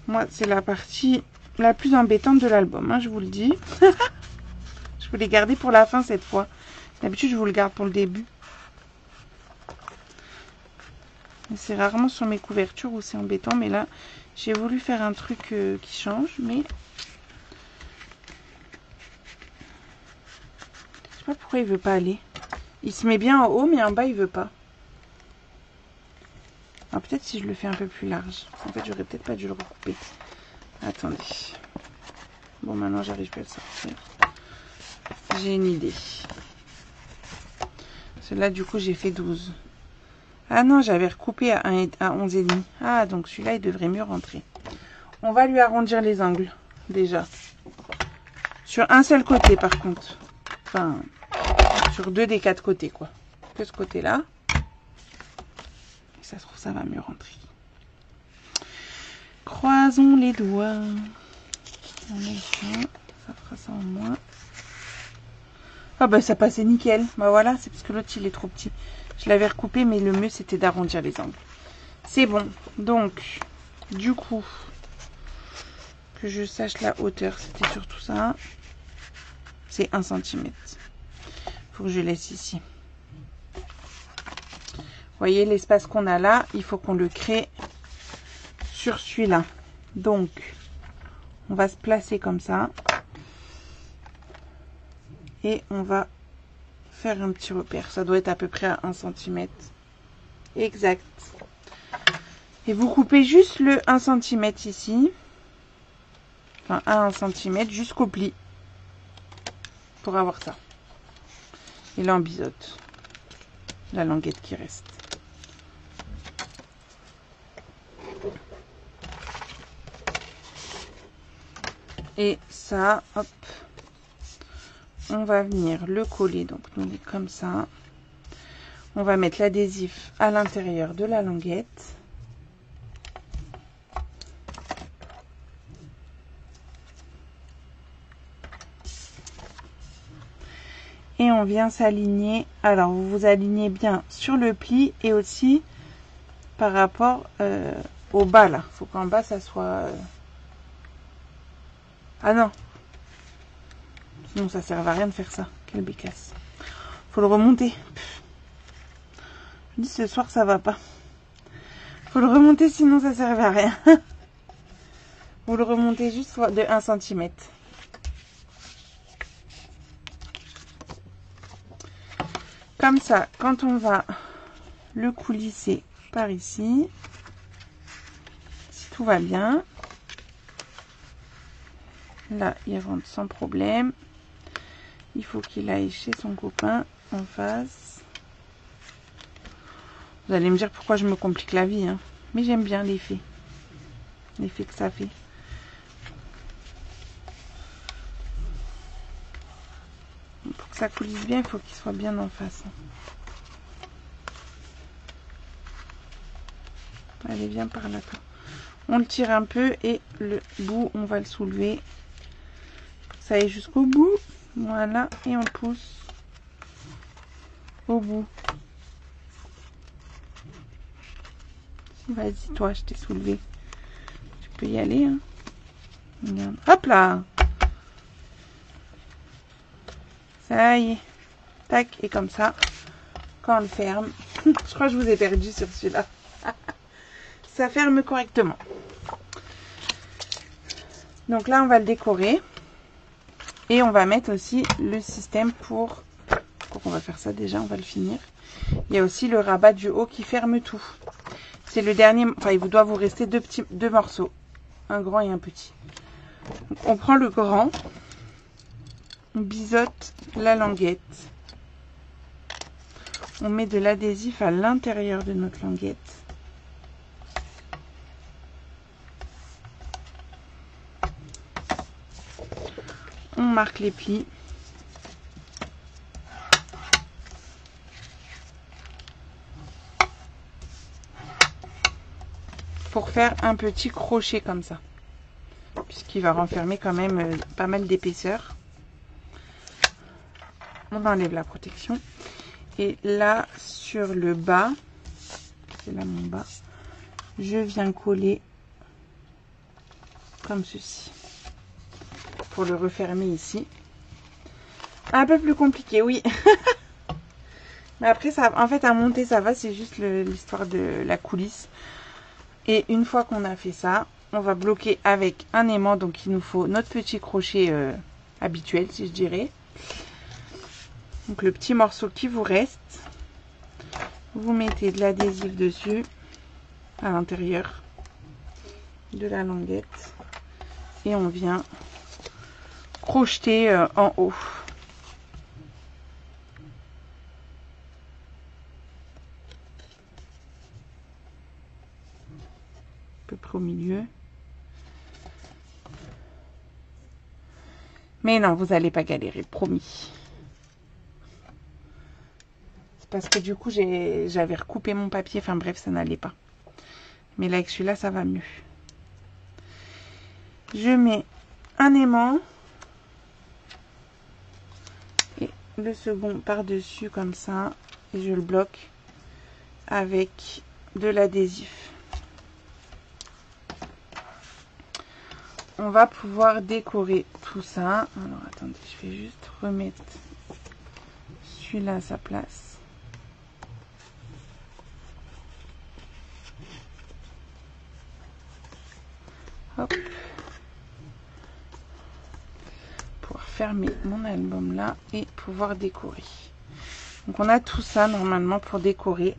Moi, c'est la partie la plus embêtante de l'album, hein, je vous le dis. Je voulais garder pour la fin cette fois. D'habitude, je vous le garde pour le début. C'est rarement sur mes couvertures où c'est embêtant, mais là, j'ai voulu faire un truc qui change, mais je sais pas pourquoi il veut pas aller. Il se met bien en haut, mais en bas, il veut pas. Alors peut-être si je le fais un peu plus large. En fait, j'aurais peut-être pas dû le recouper. Attendez. Bon, maintenant, j'arrive pas à le sortir. J'ai une idée. Celui-là, du coup, j'ai fait 12. Ah non, j'avais recoupé à 11,5. Ah, donc celui-là, il devrait mieux rentrer. On va lui arrondir les angles, déjà. Sur un seul côté, par contre. Enfin, sur 2 des 4 côtés, quoi. Que ce côté-là. Ça se trouve, ça va mieux rentrer. Croisons les doigts. On met ça. Ça fera ça en moins. Ah bah ça passait nickel. Bah voilà, c'est parce que l'autre il est trop petit. Je l'avais recoupé, mais le mieux c'était d'arrondir les angles. C'est bon. Donc, du coup, que je sache la hauteur, c'était surtout ça. C'est 1 cm. Faut que je laisse ici. Vous voyez l'espace qu'on a là, il faut qu'on le crée sur celui-là. Donc, on va se placer comme ça. Et on va faire un petit repère. Ça doit être à peu près à 1 cm. Exact. Et vous coupez juste le 1 cm ici. Enfin, à 1 cm jusqu'au pli. Pour avoir ça. Et là, on biseaute la languette qui reste. Et ça, hop. On va venir le coller, donc nous on est comme ça. On va mettre l'adhésif à l'intérieur de la languette. Et on vient s'aligner. Alors vous vous alignez bien sur le pli et aussi par rapport au bas là. Faut qu'en bas ça soit... Ah non. Sinon ça sert à rien de faire ça. Quelle bécasse. Faut le remonter. Je dis ce soir ça va pas. Faut le remonter sinon ça sert à rien. Vous le remontez juste de 1 cm. Comme ça, quand on va le coulisser par ici, si tout va bien, là il rentre sans problème. Il faut qu'il aille chez son copain en face. Vous allez me dire pourquoi je me complique la vie, hein. Mais j'aime bien l'effet que ça fait. Pour que ça coulisse bien, il faut qu'il soit bien en face. Allez, viens par là, toi. On le tire un peu et le bout, on va le soulever. Ça aille jusqu'au bout. Voilà, et on pousse au bout. Vas-y, toi, je t'ai soulevé. Tu peux y aller, hein. Regarde. Hop là. Ça y est. Tac, et comme ça, quand on le ferme, je crois que je vous ai perdu sur celui-là. Ça ferme correctement. Donc là, on va le décorer. Et on va mettre aussi le système pour... On va faire ça déjà, on va le finir. Il y a aussi le rabat du haut qui ferme tout. C'est le dernier... Enfin, il vous doit vous rester deux morceaux. Un grand et un petit. Donc, on prend le grand. On biseaute la languette. On met de l'adhésif à l'intérieur de notre languette. On marque les plis. Pour faire un petit crochet comme ça. Puisqu'il va renfermer quand même pas mal d'épaisseur. On enlève la protection. Et là, sur le bas, c'est là mon bas, je viens coller comme ceci. Pour le refermer ici. Un peu plus compliqué, oui. Mais après, ça, en fait, à monter, ça va. C'est juste l'histoire de la coulisse. Et une fois qu'on a fait ça, on va bloquer avec un aimant. Donc, il nous faut notre petit crochet habituel, si je dirais. Donc, le petit morceau qui vous reste. Vous mettez de l'adhésif dessus, à l'intérieur de la languette. Et on vient crocheter en haut. mettre au milieu. Mais non, vous n'allez pas galérer, promis. C'est parce que du coup, j'avais recoupé mon papier. Enfin bref, ça n'allait pas. Mais là, avec celui-là, ça va mieux. Je mets un aimant. Et le second par-dessus comme ça. Et je le bloque avec de l'adhésif. On va pouvoir décorer tout ça. Alors attendez, je vais juste remettre celui-là à sa place. Hop. Pour fermer mon album là et pouvoir décorer. Donc on a tout ça normalement pour décorer.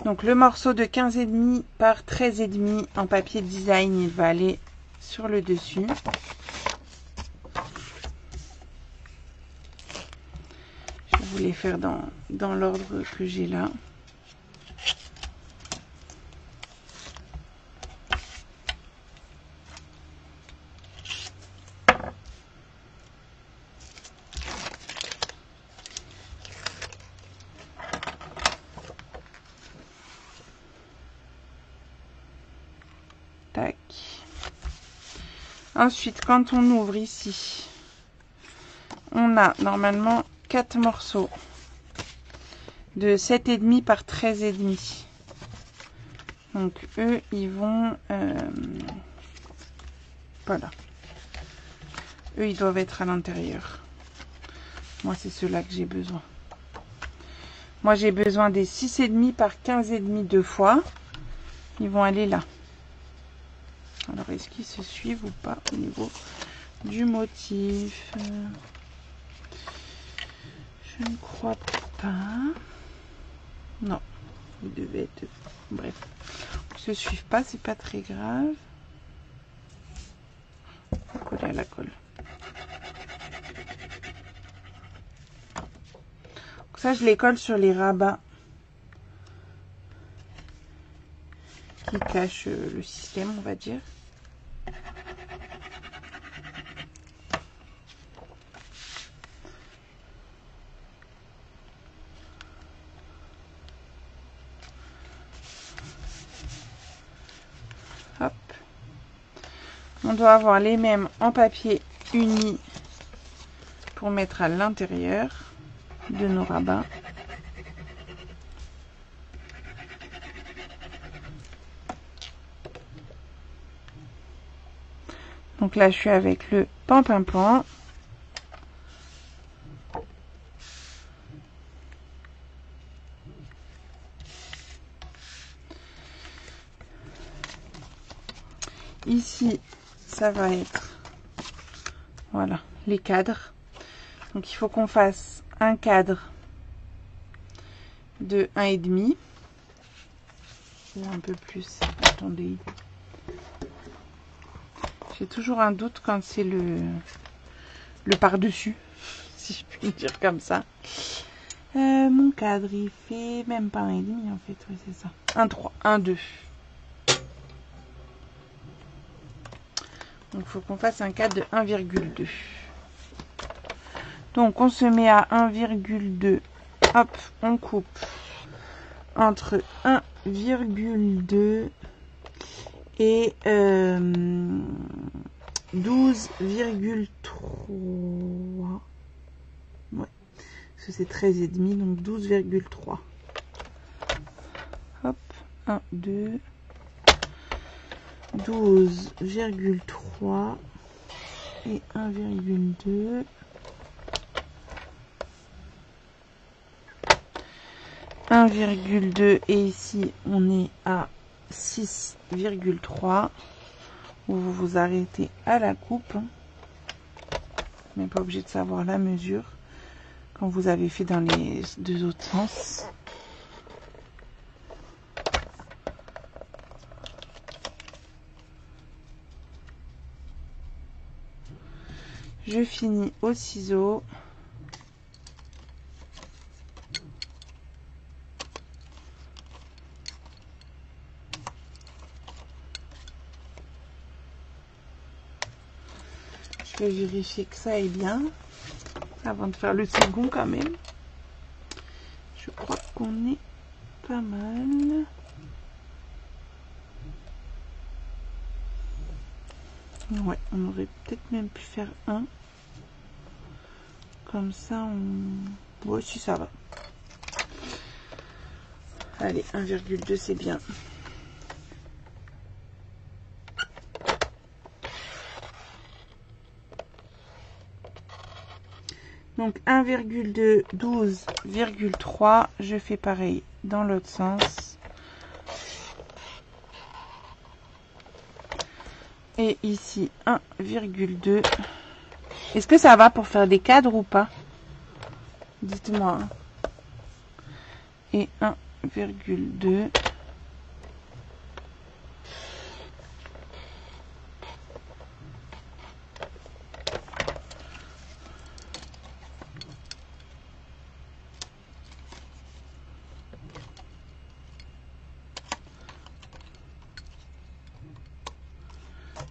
Donc le morceau de 15,5 par 13,5 en papier design, il va aller sur le dessus. Je vais vous les faire dans l'ordre que j'ai là. Tac. Ensuite, quand on ouvre ici, on a normalement 4 morceaux de 7,5 par 13,5. Donc eux, ils vont... voilà. Eux, ils doivent être à l'intérieur. Moi, c'est ceux-là que j'ai besoin. Moi, j'ai besoin des 6,5 par 15,5 deux fois. Ils vont aller là. Alors, est-ce qu'ils se suivent ou pas au niveau du motif? Je ne crois pas. Non, ils devaient être... Bref, ils se suivent pas, c'est pas très grave. On va coller à la colle. Donc ça, je les colle sur les rabats qui cachent le système, on va dire. Hop. On doit avoir les mêmes en papier uni pour mettre à l'intérieur de nos rabats. Donc là, je suis avec le pan-pin-pan. Ici, ça va être, voilà, les cadres. Donc, il faut qu'on fasse un cadre de 1,5. Ou un peu plus. Attendez. J'ai toujours un doute quand c'est le par-dessus, si je puis dire comme ça. Mon cadre, il fait même pas 1,5 en fait. Oui, c'est ça. 1,3, 1,2. Donc, il faut qu'on fasse un cadre de 1,2. Donc, on se met à 1,2. Hop, on coupe entre 1,2 et 12,3. Ouais, parce que c'est 13,5, donc 12,3. Hop, 1, 2, 12,3 et 1,2. 1,2 et ici on est à 6,3 où vous vous arrêtez à la coupe. Vous n'êtes pas obligé de savoir la mesure quand vous avez fait dans les deux autres sens. Je finis au ciseau. Je vais vérifier que ça est bien avant de faire le second quand même. Je crois qu'on est pas mal. Ouais, on aurait peut-être même pu faire un. Comme ça, on... Ouais, si ça va. Allez, 1,2 c'est bien. Donc 1,2, 12,3. Je fais pareil dans l'autre sens. Et ici 1,2. Est-ce que ça va pour faire des cadres ou pas? Dites-moi. Et 1,2.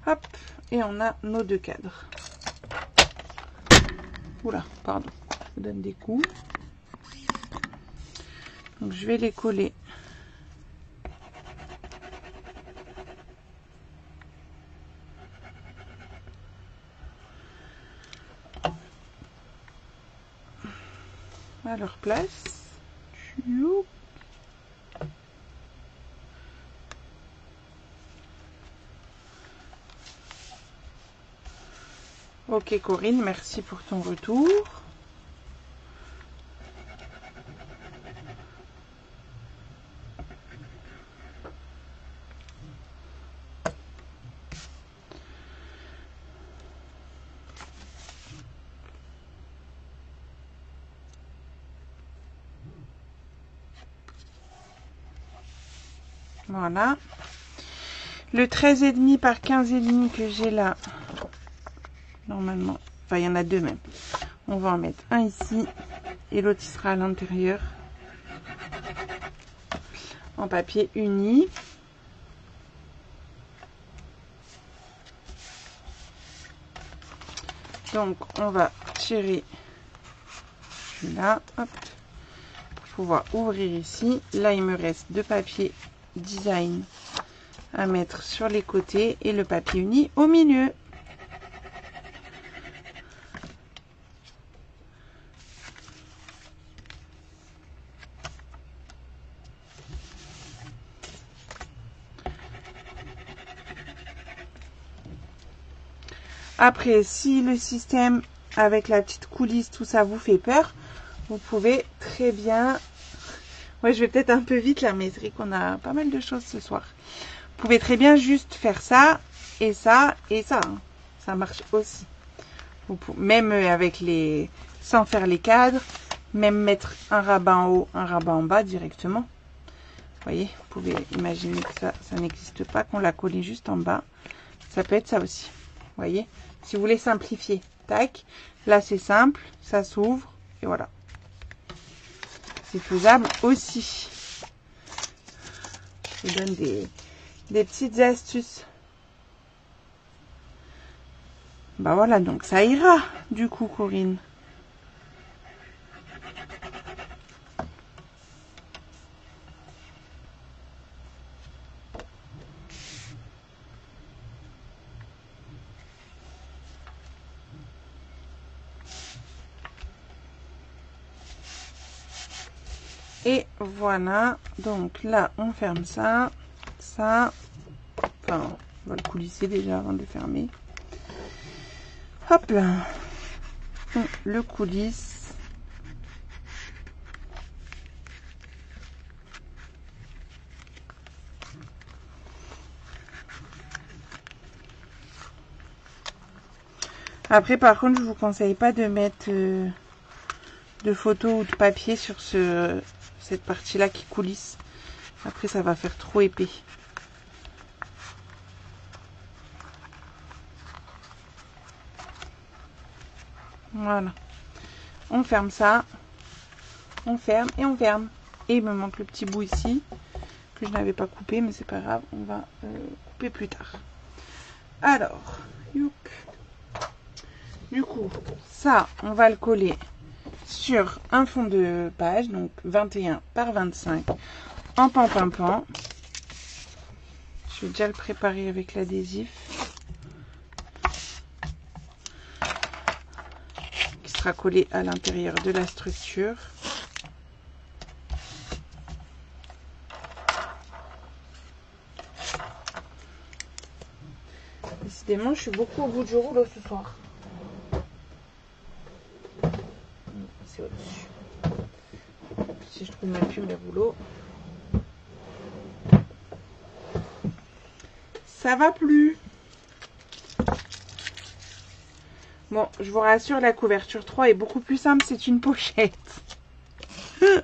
Hop, et on a nos deux cadres. Oula, pardon, je vous donne des coups. Donc je vais les coller. À leur place. Ok Corinne, merci pour ton retour. Voilà. Le 13,5 par 15,5 que j'ai là, normalement, enfin il y en a deux même. On va en mettre un ici et l'autre il sera à l'intérieur en papier uni. Donc on va tirer celui-là, hop, pour pouvoir ouvrir ici. Là il me reste deux papiers design à mettre sur les côtés et le papier uni au milieu. Après, si le système avec la petite coulisse, tout ça vous fait peur, vous pouvez très bien... Ouais, je vais peut-être un peu vite là, mais c'est vrai qu'on a pas mal de choses ce soir. Vous pouvez très bien juste faire ça, et ça, et ça. Hein. Ça marche aussi. Vous pouvez, même avec les... sans faire les cadres, même mettre un rabat en haut, un rabat en bas directement. Vous voyez, vous pouvez imaginer que ça n'existe pas, qu'on l'a collé juste en bas. Ça peut être ça aussi. Vous voyez, si vous voulez simplifier, tac, là c'est simple, ça s'ouvre, et voilà. C'est faisable aussi. Je vous donne des petites astuces. Bah voilà, donc ça ira, du coup, Corinne. Et voilà, donc là on ferme ça, enfin on va le coulisser déjà avant de le fermer. Hop là, on le coulisse. Après par contre je vous conseille pas de mettre de photos ou de papier sur cette partie là qui coulisse. Après ça va faire trop épais. Voilà. On ferme ça. On ferme et on ferme. Et il me manque le petit bout ici que je n'avais pas coupé, mais c'est pas grave. On va couper plus tard. Alors, youp. Du coup, ça, on va le coller sur un fond de page, donc 21 par 25 en pan-pan-pan. Je vais déjà le préparer avec l'adhésif qui sera collé à l'intérieur de la structure. Décidément, je suis beaucoup au bout du rouleau ce soir. C'est au-dessus. Si je trouve même plus mes rouleaux. Ça va plus. Bon, je vous rassure, la couverture 3 est beaucoup plus simple, c'est une pochette. Là,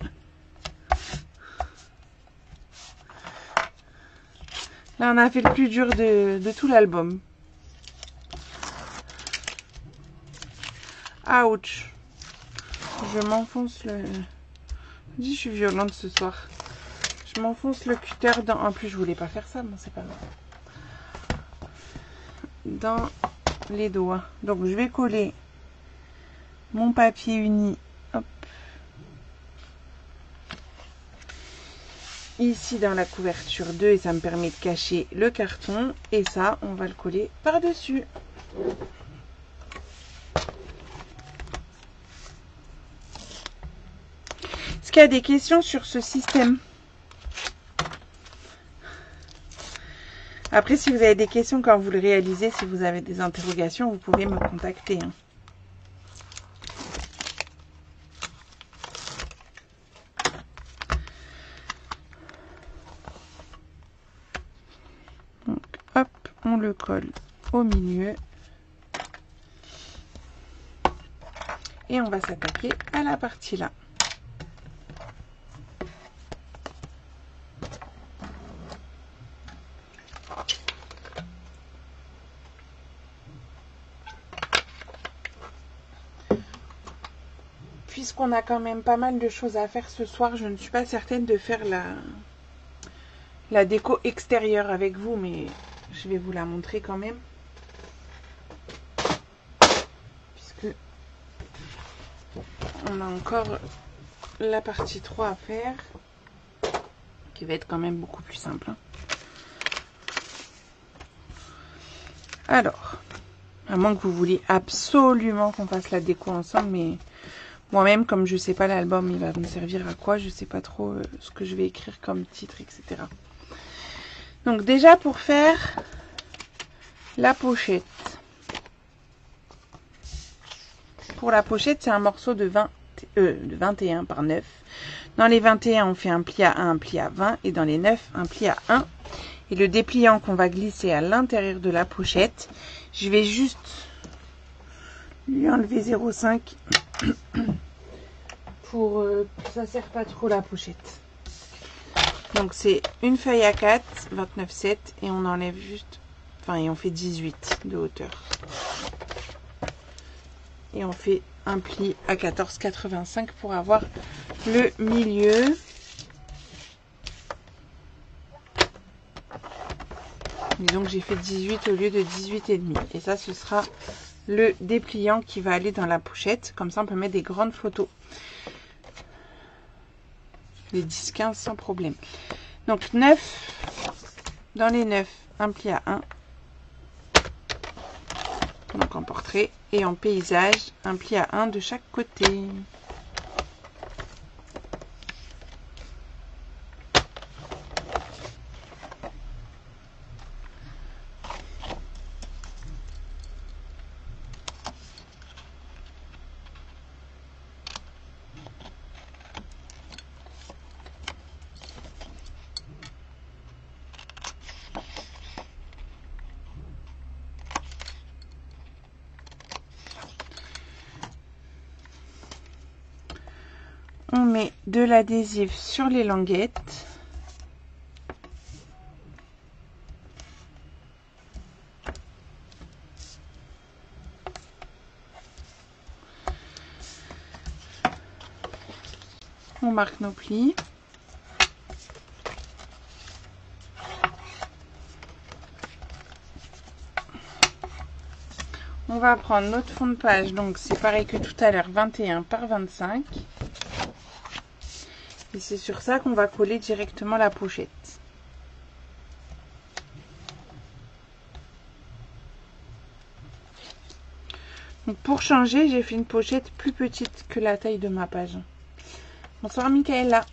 on a fait le plus dur de tout l'album. Ouch. Je m'enfonce le... Je dis, je suis violente ce soir. Je m'enfonce le cutter dans... En plus, je voulais pas faire ça, mais c'est pas grave. Dans les doigts. Donc, je vais coller mon papier uni. Hop. Ici, dans la couverture 2, et ça me permet de cacher le carton. Et ça, on va le coller par-dessus. Est-ce qu'il y a des questions sur ce système? Après, si vous avez des questions quand vous le réalisez, si vous avez des interrogations, vous pouvez me contacter. Donc, hop, on le colle au milieu. Et on va s'attaquer à la partie là. Puisqu'on a quand même pas mal de choses à faire ce soir, je ne suis pas certaine de faire la déco extérieure avec vous, mais je vais vous la montrer quand même. Puisque on a encore la partie 3 à faire, qui va être quand même beaucoup plus simple. Alors, à moins que vous vouliez absolument qu'on fasse la déco ensemble, mais... Moi-même, comme je sais pas l'album, il va me servir à quoi, je sais pas trop ce que je vais écrire comme titre, etc. Donc déjà, pour faire la pochette. Pour la pochette, c'est un morceau de 21 par 9. Dans les 21, on fait un pli à 1, un pli à 20. Et dans les 9, un pli à 1. Et le dépliant qu'on va glisser à l'intérieur de la pochette, je vais juste lui enlever 0,5 pour que ça ne serve pas trop la pochette. Donc c'est une feuille à 4, 29,7 et on enlève juste, enfin et on fait 18 de hauteur. Et on fait un pli à 14,85 pour avoir le milieu. Et donc j'ai fait 18 au lieu de 18,5. Et ça, ce sera le dépliant qui va aller dans la pochette. Comme ça, on peut mettre des grandes photos. Les 10-15 sans problème. Donc 9, dans les 9, un pli à 1. Donc en portrait. Et en paysage, un pli à 1 de chaque côté. On met de l'adhésif sur les languettes. On marque nos plis. On va prendre notre fond de page, donc c'est pareil que tout à l'heure, 21 par 25. Et c'est sur ça qu'on va coller directement la pochette. Donc pour changer, j'ai fait une pochette plus petite que la taille de ma page. Bonsoir Michaela.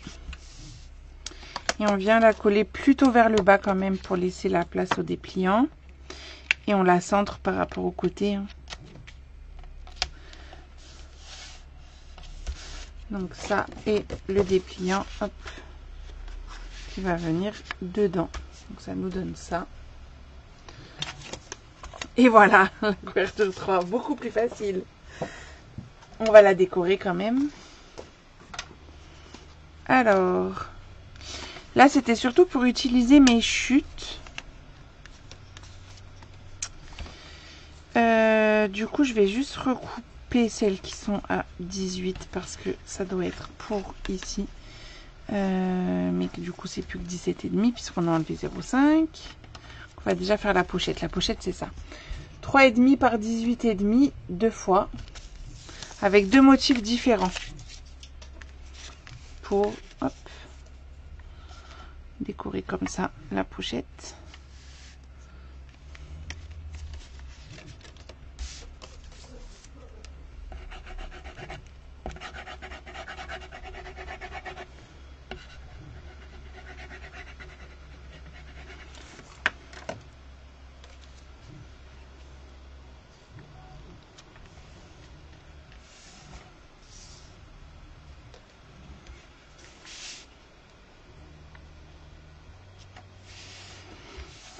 Et on vient la coller plutôt vers le bas quand même pour laisser la place au dépliant. Et on la centre par rapport au côté. Donc ça et le dépliant, hop, qui va venir dedans. Donc ça nous donne ça. Et voilà, la couverture 3, beaucoup plus facile. On va la décorer quand même. Alors, là c'était surtout pour utiliser mes chutes. Du coup, je vais juste recouper celles qui sont à 18 parce que ça doit être pour ici. Mais du coup, c'est plus que 17,5 puisqu'on a enlevé 0,5. On va déjà faire la pochette. La pochette, c'est ça. 3,5 par 18,5 deux fois avec deux motifs différents pour hop, décorer comme ça la pochette.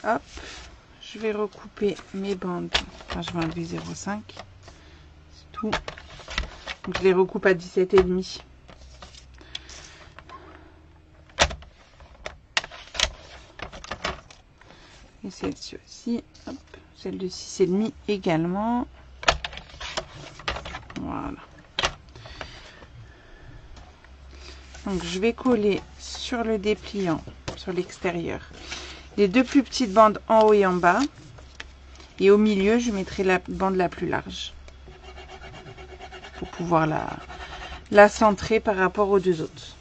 Hop, je vais recouper mes bandes. Enfin, je vais enlever 0,5. C'est tout. Donc, je les recoupe à 17,5. Et celle-ci aussi. Hop, celle de 6,5 également. Voilà. Donc, je vais coller sur le dépliant, sur l'extérieur, les deux plus petites bandes en haut et en bas. Et au milieu, je mettrai la bande la plus large. Pour pouvoir la centrer par rapport aux deux autres.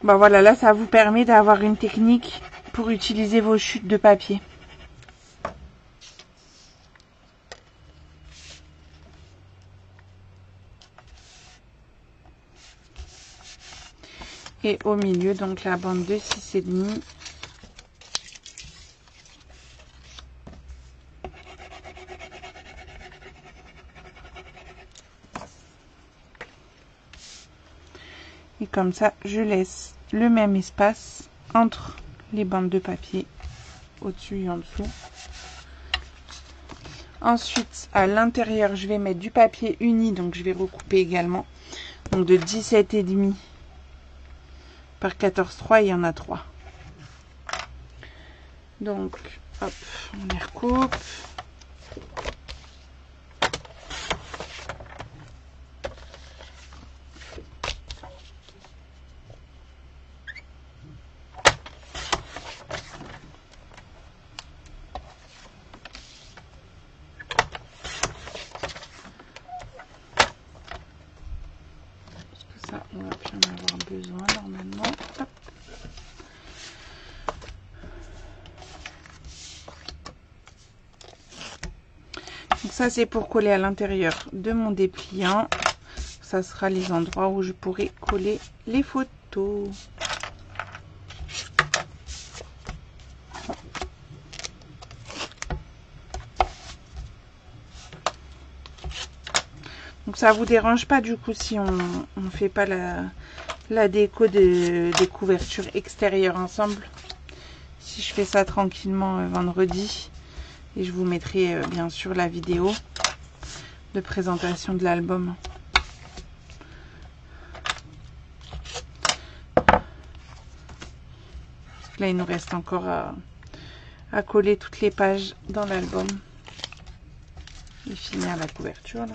Bah voilà, là, ça vous permet d'avoir une technique pour utiliser vos chutes de papier. Et au milieu, donc la bande de 6,5. Et comme ça, je laisse le même espace entre les bandes de papier au-dessus et en dessous. Ensuite, à l'intérieur, je vais mettre du papier uni, donc je vais recouper également. Donc de 17,5 par 14,3, il y en a 3. Donc, hop, on les recoupe. On va plus en avoir besoin normalement. Hop. Donc ça c'est pour coller à l'intérieur de mon dépliant. Ça sera les endroits où je pourrai coller les photos. Donc ça vous dérange pas du coup si on ne fait pas la déco des couvertures extérieures ensemble. Si je fais ça tranquillement vendredi, et je vous mettrai bien sûr la vidéo de présentation de l'album. Là il nous reste encore à coller toutes les pages dans l'album et finir la couverture là.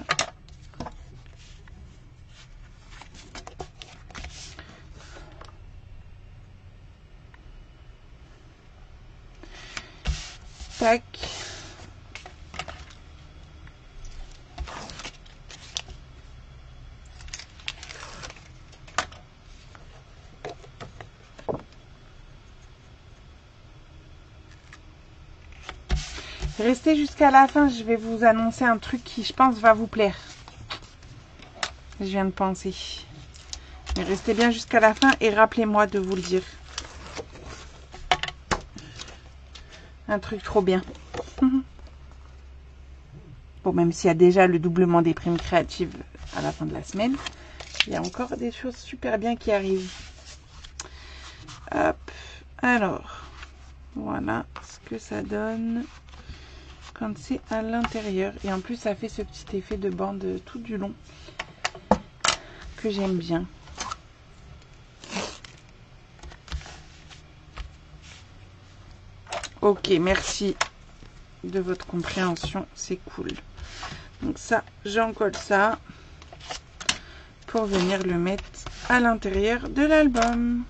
Restez jusqu'à la fin, je vais vous annoncer un truc qui, je pense, va vous plaire. Je viens de penser. Mais restez bien jusqu'à la fin et rappelez-moi de vous le dire. Un truc trop bien. Bon, même s'il y a déjà le doublement des primes créatives à la fin de la semaine, il y a encore des choses super bien qui arrivent. Hop. Alors, voilà ce que ça donne quand c'est à l'intérieur. Et en plus, ça fait ce petit effet de bande tout du long que j'aime bien. Ok, merci de votre compréhension, c'est cool. Donc ça, j'en colle ça pour venir le mettre à l'intérieur de l'album.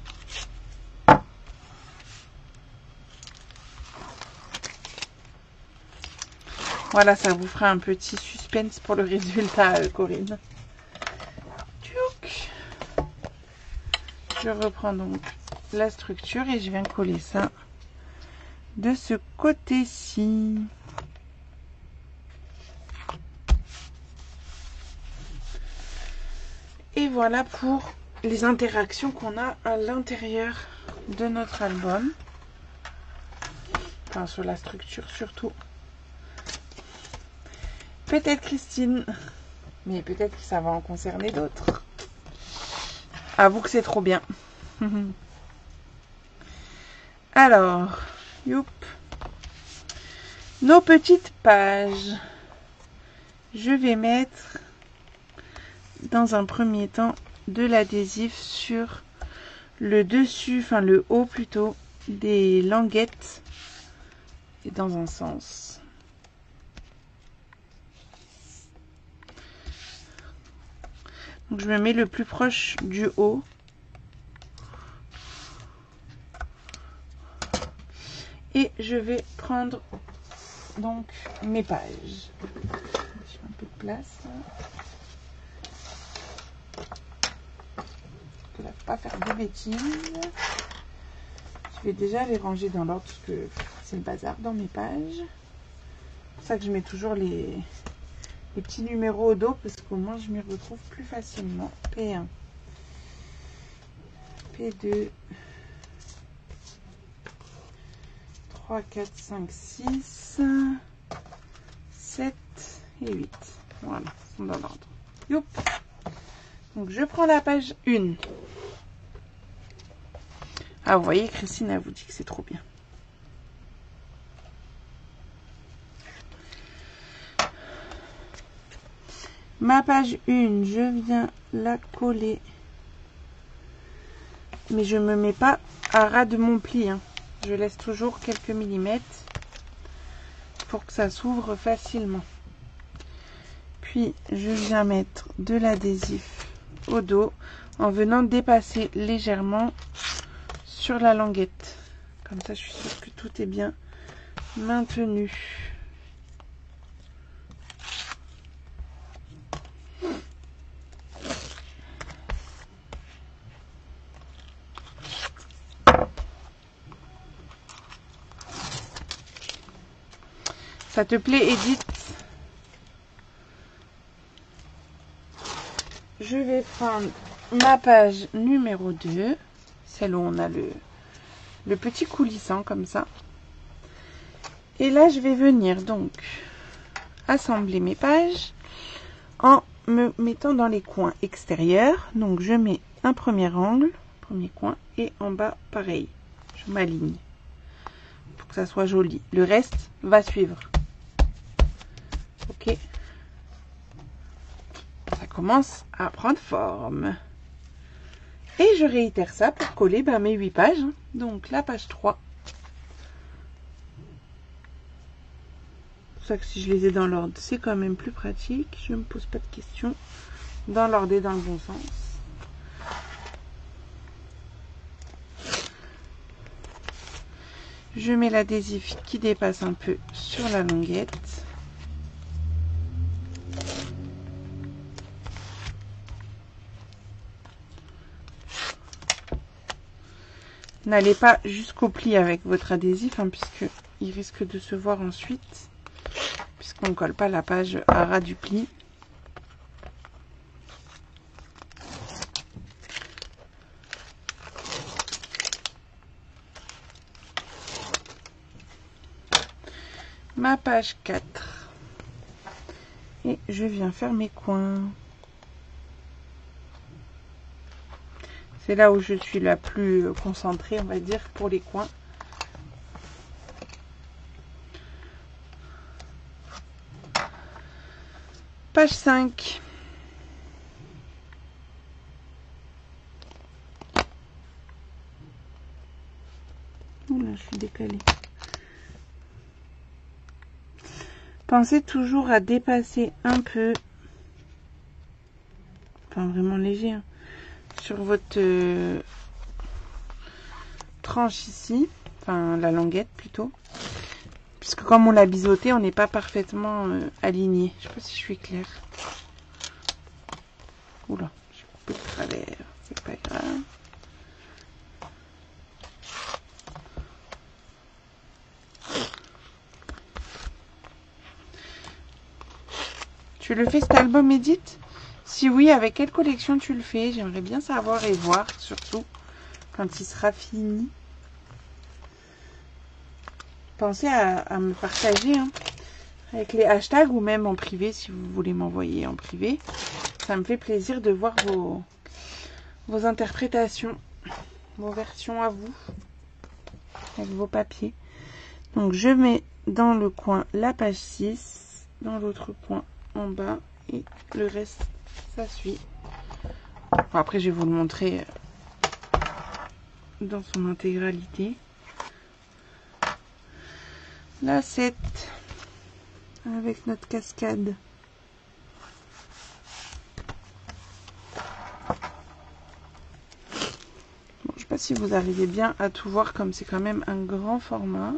Voilà, ça vous fera un petit suspense pour le résultat, Corinne. Je reprends donc la structure et je viens coller ça de ce côté-ci. Et voilà pour les interactions qu'on a à l'intérieur de notre album. Enfin, sur la structure surtout. Peut-être Christine, mais peut-être que ça va en concerner d'autres. Avoue que c'est trop bien. Alors, youp. Nos petites pages. Je vais mettre dans un premier temps de l'adhésif sur le dessus, enfin le haut plutôt, des languettes et dans un sens. Donc je me mets le plus proche du haut. Et je vais prendre donc mes pages. J'ai un peu de place. Je ne vais pas faire de bêtises. Je vais déjà les ranger dans l'ordre parce que c'est le bazar dans mes pages. C'est pour ça que je mets toujours les petits numéros au dos parce qu'au moins je m'y retrouve plus facilement. P1, P2, 3, 4, 5, 6, 7 et 8. Voilà, ils sont dans l'ordre. Youp. Donc je prends la page 1. Ah, vous voyez, Christine, elle vous dit que c'est trop bien. Ma page 1, je viens la coller. Mais je ne me mets pas à ras de mon pli. Hein. Je laisse toujours quelques millimètres pour que ça s'ouvre facilement. Puis, je viens mettre de l'adhésif au dos en venant dépasser légèrement sur la languette. Comme ça, je suis sûre que tout est bien maintenu. Ça te plaît, Edith? Je vais prendre ma page numéro 2, celle où on a le petit coulissant comme ça. Et là, je vais venir donc assembler mes pages en me mettant dans les coins extérieurs. Donc, je mets un premier angle, premier coin, et en bas, pareil. Je m'aligne pour que ça soit joli. Le reste va suivre. Ok. Ça commence à prendre forme. Et je réitère ça pour coller mes 8 pages. Donc la page 3. C'est pour ça que si je les ai dans l'ordre, c'est quand même plus pratique. Je ne me pose pas de questions. Dans l'ordre et dans le bon sens. Je mets l'adhésif qui dépasse un peu sur la languette. N'allez pas jusqu'au pli avec votre adhésif, hein, puisque il risque de se voir ensuite. On ne colle pas la page à ras du pli. Ma page 4. Et je viens faire mes coins. C'est là où je suis la plus concentrée, on va dire, pour les coins. Page 5. Oula, je suis décalée. Pensez toujours à dépasser un peu, enfin vraiment léger, hein, sur votre tranche ici, enfin la languette plutôt, puisque comme on l'a biseauté, on n'est pas parfaitement aligné. Je sais pas si je suis claire. Oula, j'ai coupé de travers, c'est pas grave. Tu le fais cet album, Edith? Si oui, avec quelle collection tu le fais? J'aimerais bien savoir et voir, surtout quand il sera fini. Pensez à me partager hein, avec les hashtags ou même en privé si vous voulez m'envoyer en privé. Ça me fait plaisir de voir vos interprétations, vos versions à vous, avec vos papiers. Donc je mets dans le coin la page 6, dans l'autre coin en bas et le reste ça suit. Bon, après je vais vous le montrer dans son intégralité. La 7 avec notre cascade. Bon, je sais pas si vous arrivez bien à tout voir comme c'est quand même un grand format.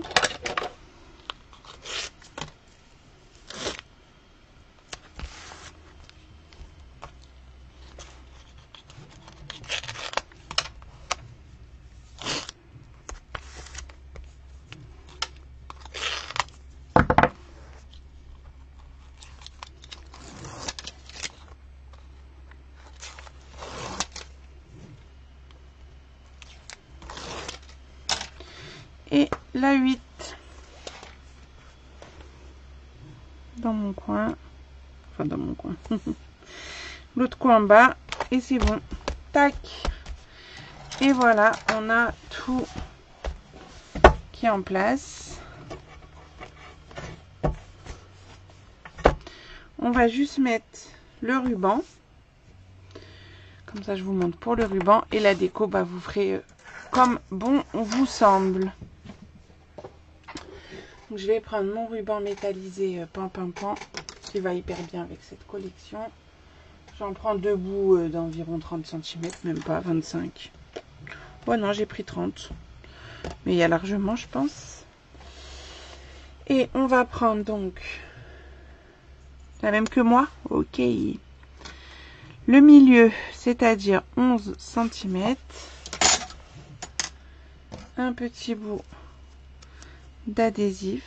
Et la 8 dans mon coin, enfin dans mon coin, l'autre coin en bas, et c'est bon, tac, et voilà, on a tout qui est en place. On va juste mettre le ruban, comme ça je vous montre pour le ruban, et la déco, bah, vous ferez comme bon vous semble. Donc, je vais prendre mon ruban métallisé pan qui va hyper bien avec cette collection. J'en prends deux bouts d'environ 30 cm, même pas 25. Ouais non, j'ai pris 30. Mais il y a largement, je pense. Et on va prendre donc la même que moi. Ok. Le milieu, c'est-à-dire 11 cm. Un petit bout d'adhésif.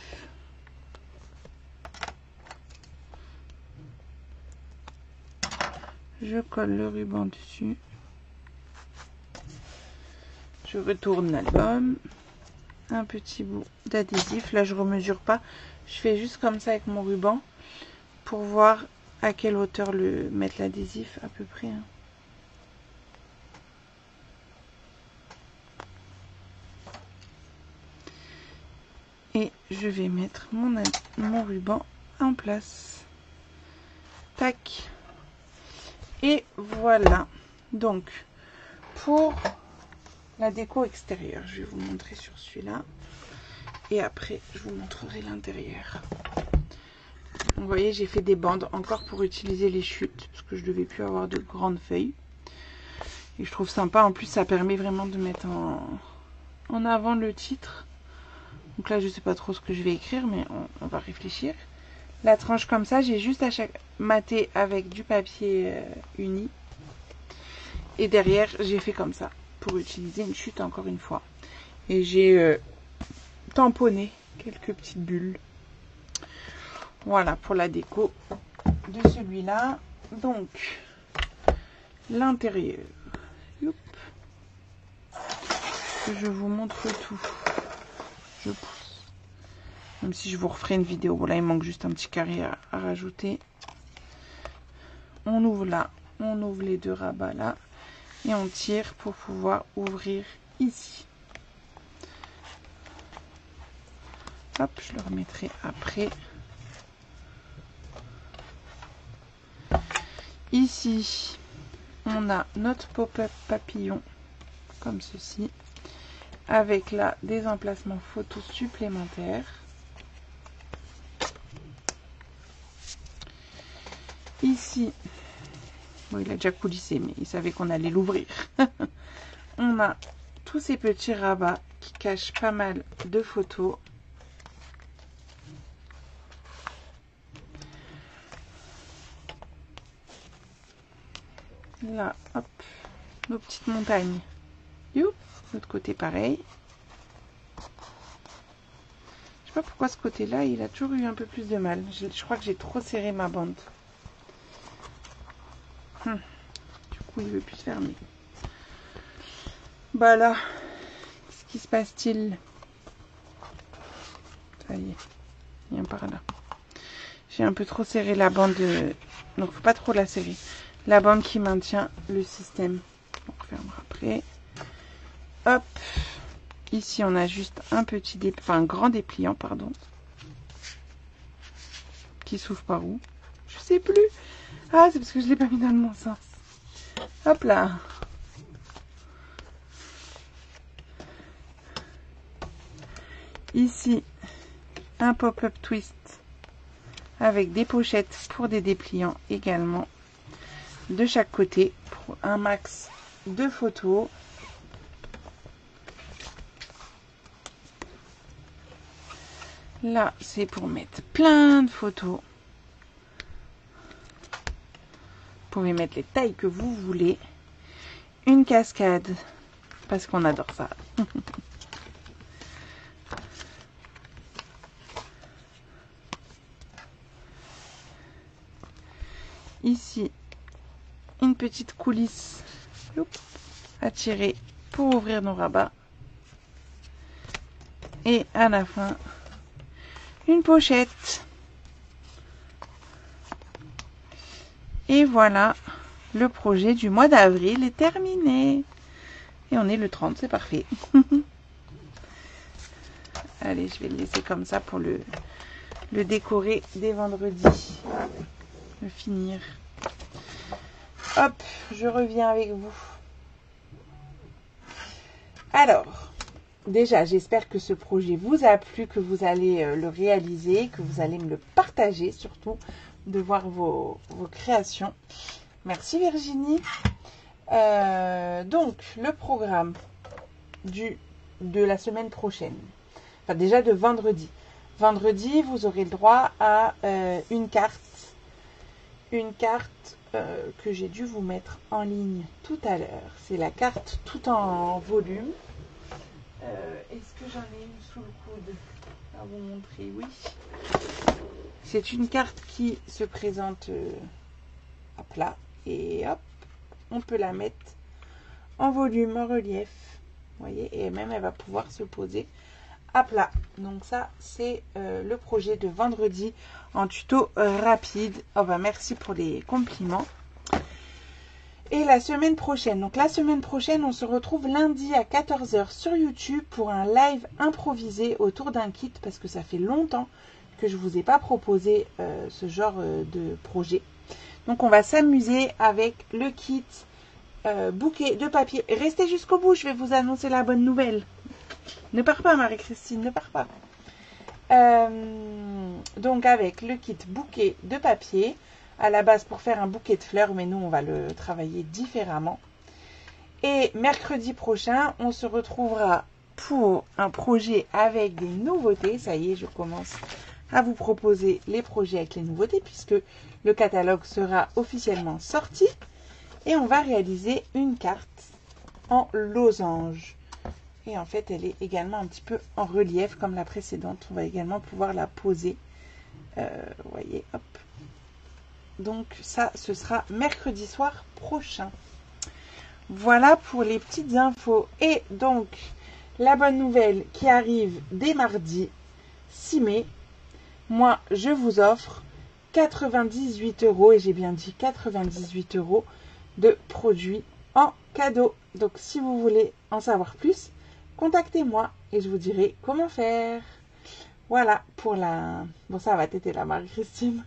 Je colle le ruban dessus. Je retourne l'album. Un petit bout d'adhésif. Là, je remesure pas. Je fais juste comme ça avec mon ruban pour voir à quelle hauteur mettre l'adhésif à peu près. Hein. Et je vais mettre mon ruban en place. Tac. Et voilà. Donc, pour la déco extérieure, je vais vous montrer sur celui-là. Et après, je vous montrerai l'intérieur. Vous voyez, j'ai fait des bandes encore pour utiliser les chutes. Parce que je ne devais plus avoir de grandes feuilles. Et je trouve sympa. En plus, ça permet vraiment de mettre en avant le titre. Donc là, je sais pas trop ce que je vais écrire, mais on va réfléchir. La tranche comme ça, j'ai juste à mater avec du papier uni. Et derrière, j'ai fait comme ça pour utiliser une chute encore une fois. Et j'ai tamponné quelques petites bulles. Voilà pour la déco de celui-là. Donc, l'intérieur. Je vous montre tout. Je pousse. Même si je vous referai une vidéo. Voilà, il manque juste un petit carré à rajouter. On ouvre là. On ouvre les deux rabats là. Et on tire pour pouvoir ouvrir ici. Hop, je le remettrai après. Ici, on a notre pop-up papillon, comme ceci, avec là des emplacements photos supplémentaires. Ici, bon, il a déjà coulissé, mais il savait qu'on allait l'ouvrir. On a tous ces petits rabats qui cachent pas mal de photos. Là, hop, nos petites montagnes. Youp, l'autre côté pareil. Je sais pas pourquoi ce côté-là, il a toujours eu un peu plus de mal. Je crois que j'ai trop serré ma bande. Du coup, il veut plus se fermer. Bah là, qu'est-ce qui se passe-t-il? Ça y est, viens par là. J'ai un peu trop serré la bande. Donc, faut pas trop la serrer. La bande qui maintient le système. On refermera après. Hop. Ici, on a juste un petit enfin un grand dépliant, pardon. Qui s'ouvre par où? Je sais plus. Ah, c'est parce que je l'ai pas mis dans le bon sens. Hop là. Ici, un pop-up twist avec des pochettes pour des dépliants également. De chaque côté pour un max de photos. Là, c'est pour mettre plein de photos. Vous pouvez mettre les tailles que vous voulez. Une cascade, parce qu'on adore ça. Ici, une petite coulisse à tirer pour ouvrir nos rabats. Et à la fin, une pochette. Et voilà, le projet du mois d'avril est terminé. Et on est le 30, c'est parfait. Allez, je vais le laisser comme ça pour le décorer dès vendredi. Le finir. Hop, je reviens avec vous. Alors, déjà, j'espère que ce projet vous a plu, que vous allez le réaliser, que vous allez me le partager, surtout de voir vos créations. Merci Virginie. Donc, le programme de la semaine prochaine. Enfin, déjà de vendredi. Vendredi, vous aurez le droit à une carte. Une carte que j'ai dû vous mettre en ligne tout à l'heure. C'est la carte tout en volume. Est-ce que j'en ai une sous le coude à vous montrer? Oui. C'est une carte qui se présente à plat. Et hop, on peut la mettre en volume, en relief. Vous voyez, et même elle va pouvoir se poser à plat. Donc ça, c'est le projet de vendredi en tuto rapide. Oh bah merci pour les compliments. Et la semaine prochaine, donc la semaine prochaine, on se retrouve lundi à 14 h sur YouTube pour un live improvisé autour d'un kit, parce que ça fait longtemps que je ne vous ai pas proposé ce genre de projet. Donc on va s'amuser avec le kit bouquet de papier. Restez jusqu'au bout, je vais vous annoncer la bonne nouvelle. Ne pars pas Marie-Christine, ne pars pas. Donc avec le kit bouquet de papier, à la base pour faire un bouquet de fleurs, mais nous on va le travailler différemment. Et mercredi prochain, on se retrouvera pour un projet avec des nouveautés. Ça y est, je commence à vous proposer les projets avec les nouveautés, puisque le catalogue sera officiellement sorti. Et on va réaliser une carte en losange. Et en fait, elle est également un petit peu en relief comme la précédente. On va également pouvoir la poser Vous voyez, hop. Donc ça, ce sera mercredi soir prochain. Voilà pour les petites infos. Et donc, la bonne nouvelle qui arrive dès mardi 6 mai, moi, je vous offre 98 €, et j'ai bien dit 98 € de produits en cadeau. Donc, si vous voulez en savoir plus, contactez-moi et je vous dirai comment faire. Voilà pour la... Bon, ça va t'aider la Marie-Christine.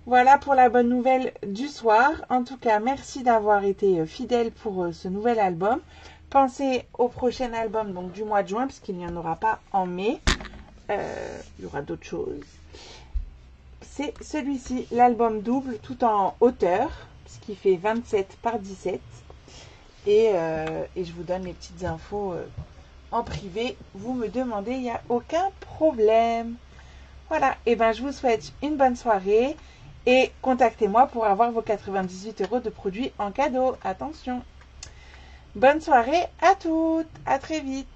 Voilà pour la bonne nouvelle du soir. En tout cas, merci d'avoir été fidèle pour ce nouvel album. Pensez au prochain album donc du mois de juin, puisqu'il n'y en aura pas en mai. Il y aura d'autres choses. C'est celui-ci, l'album double, tout en hauteur, ce qui fait 27 par 17. Et je vous donne les petites infos en privé. Vous me demandez, il n'y a aucun problème. Voilà, et ben je vous souhaite une bonne soirée. Et contactez-moi pour avoir vos 98 € de produits en cadeau. Attention. Bonne soirée à toutes. À très vite.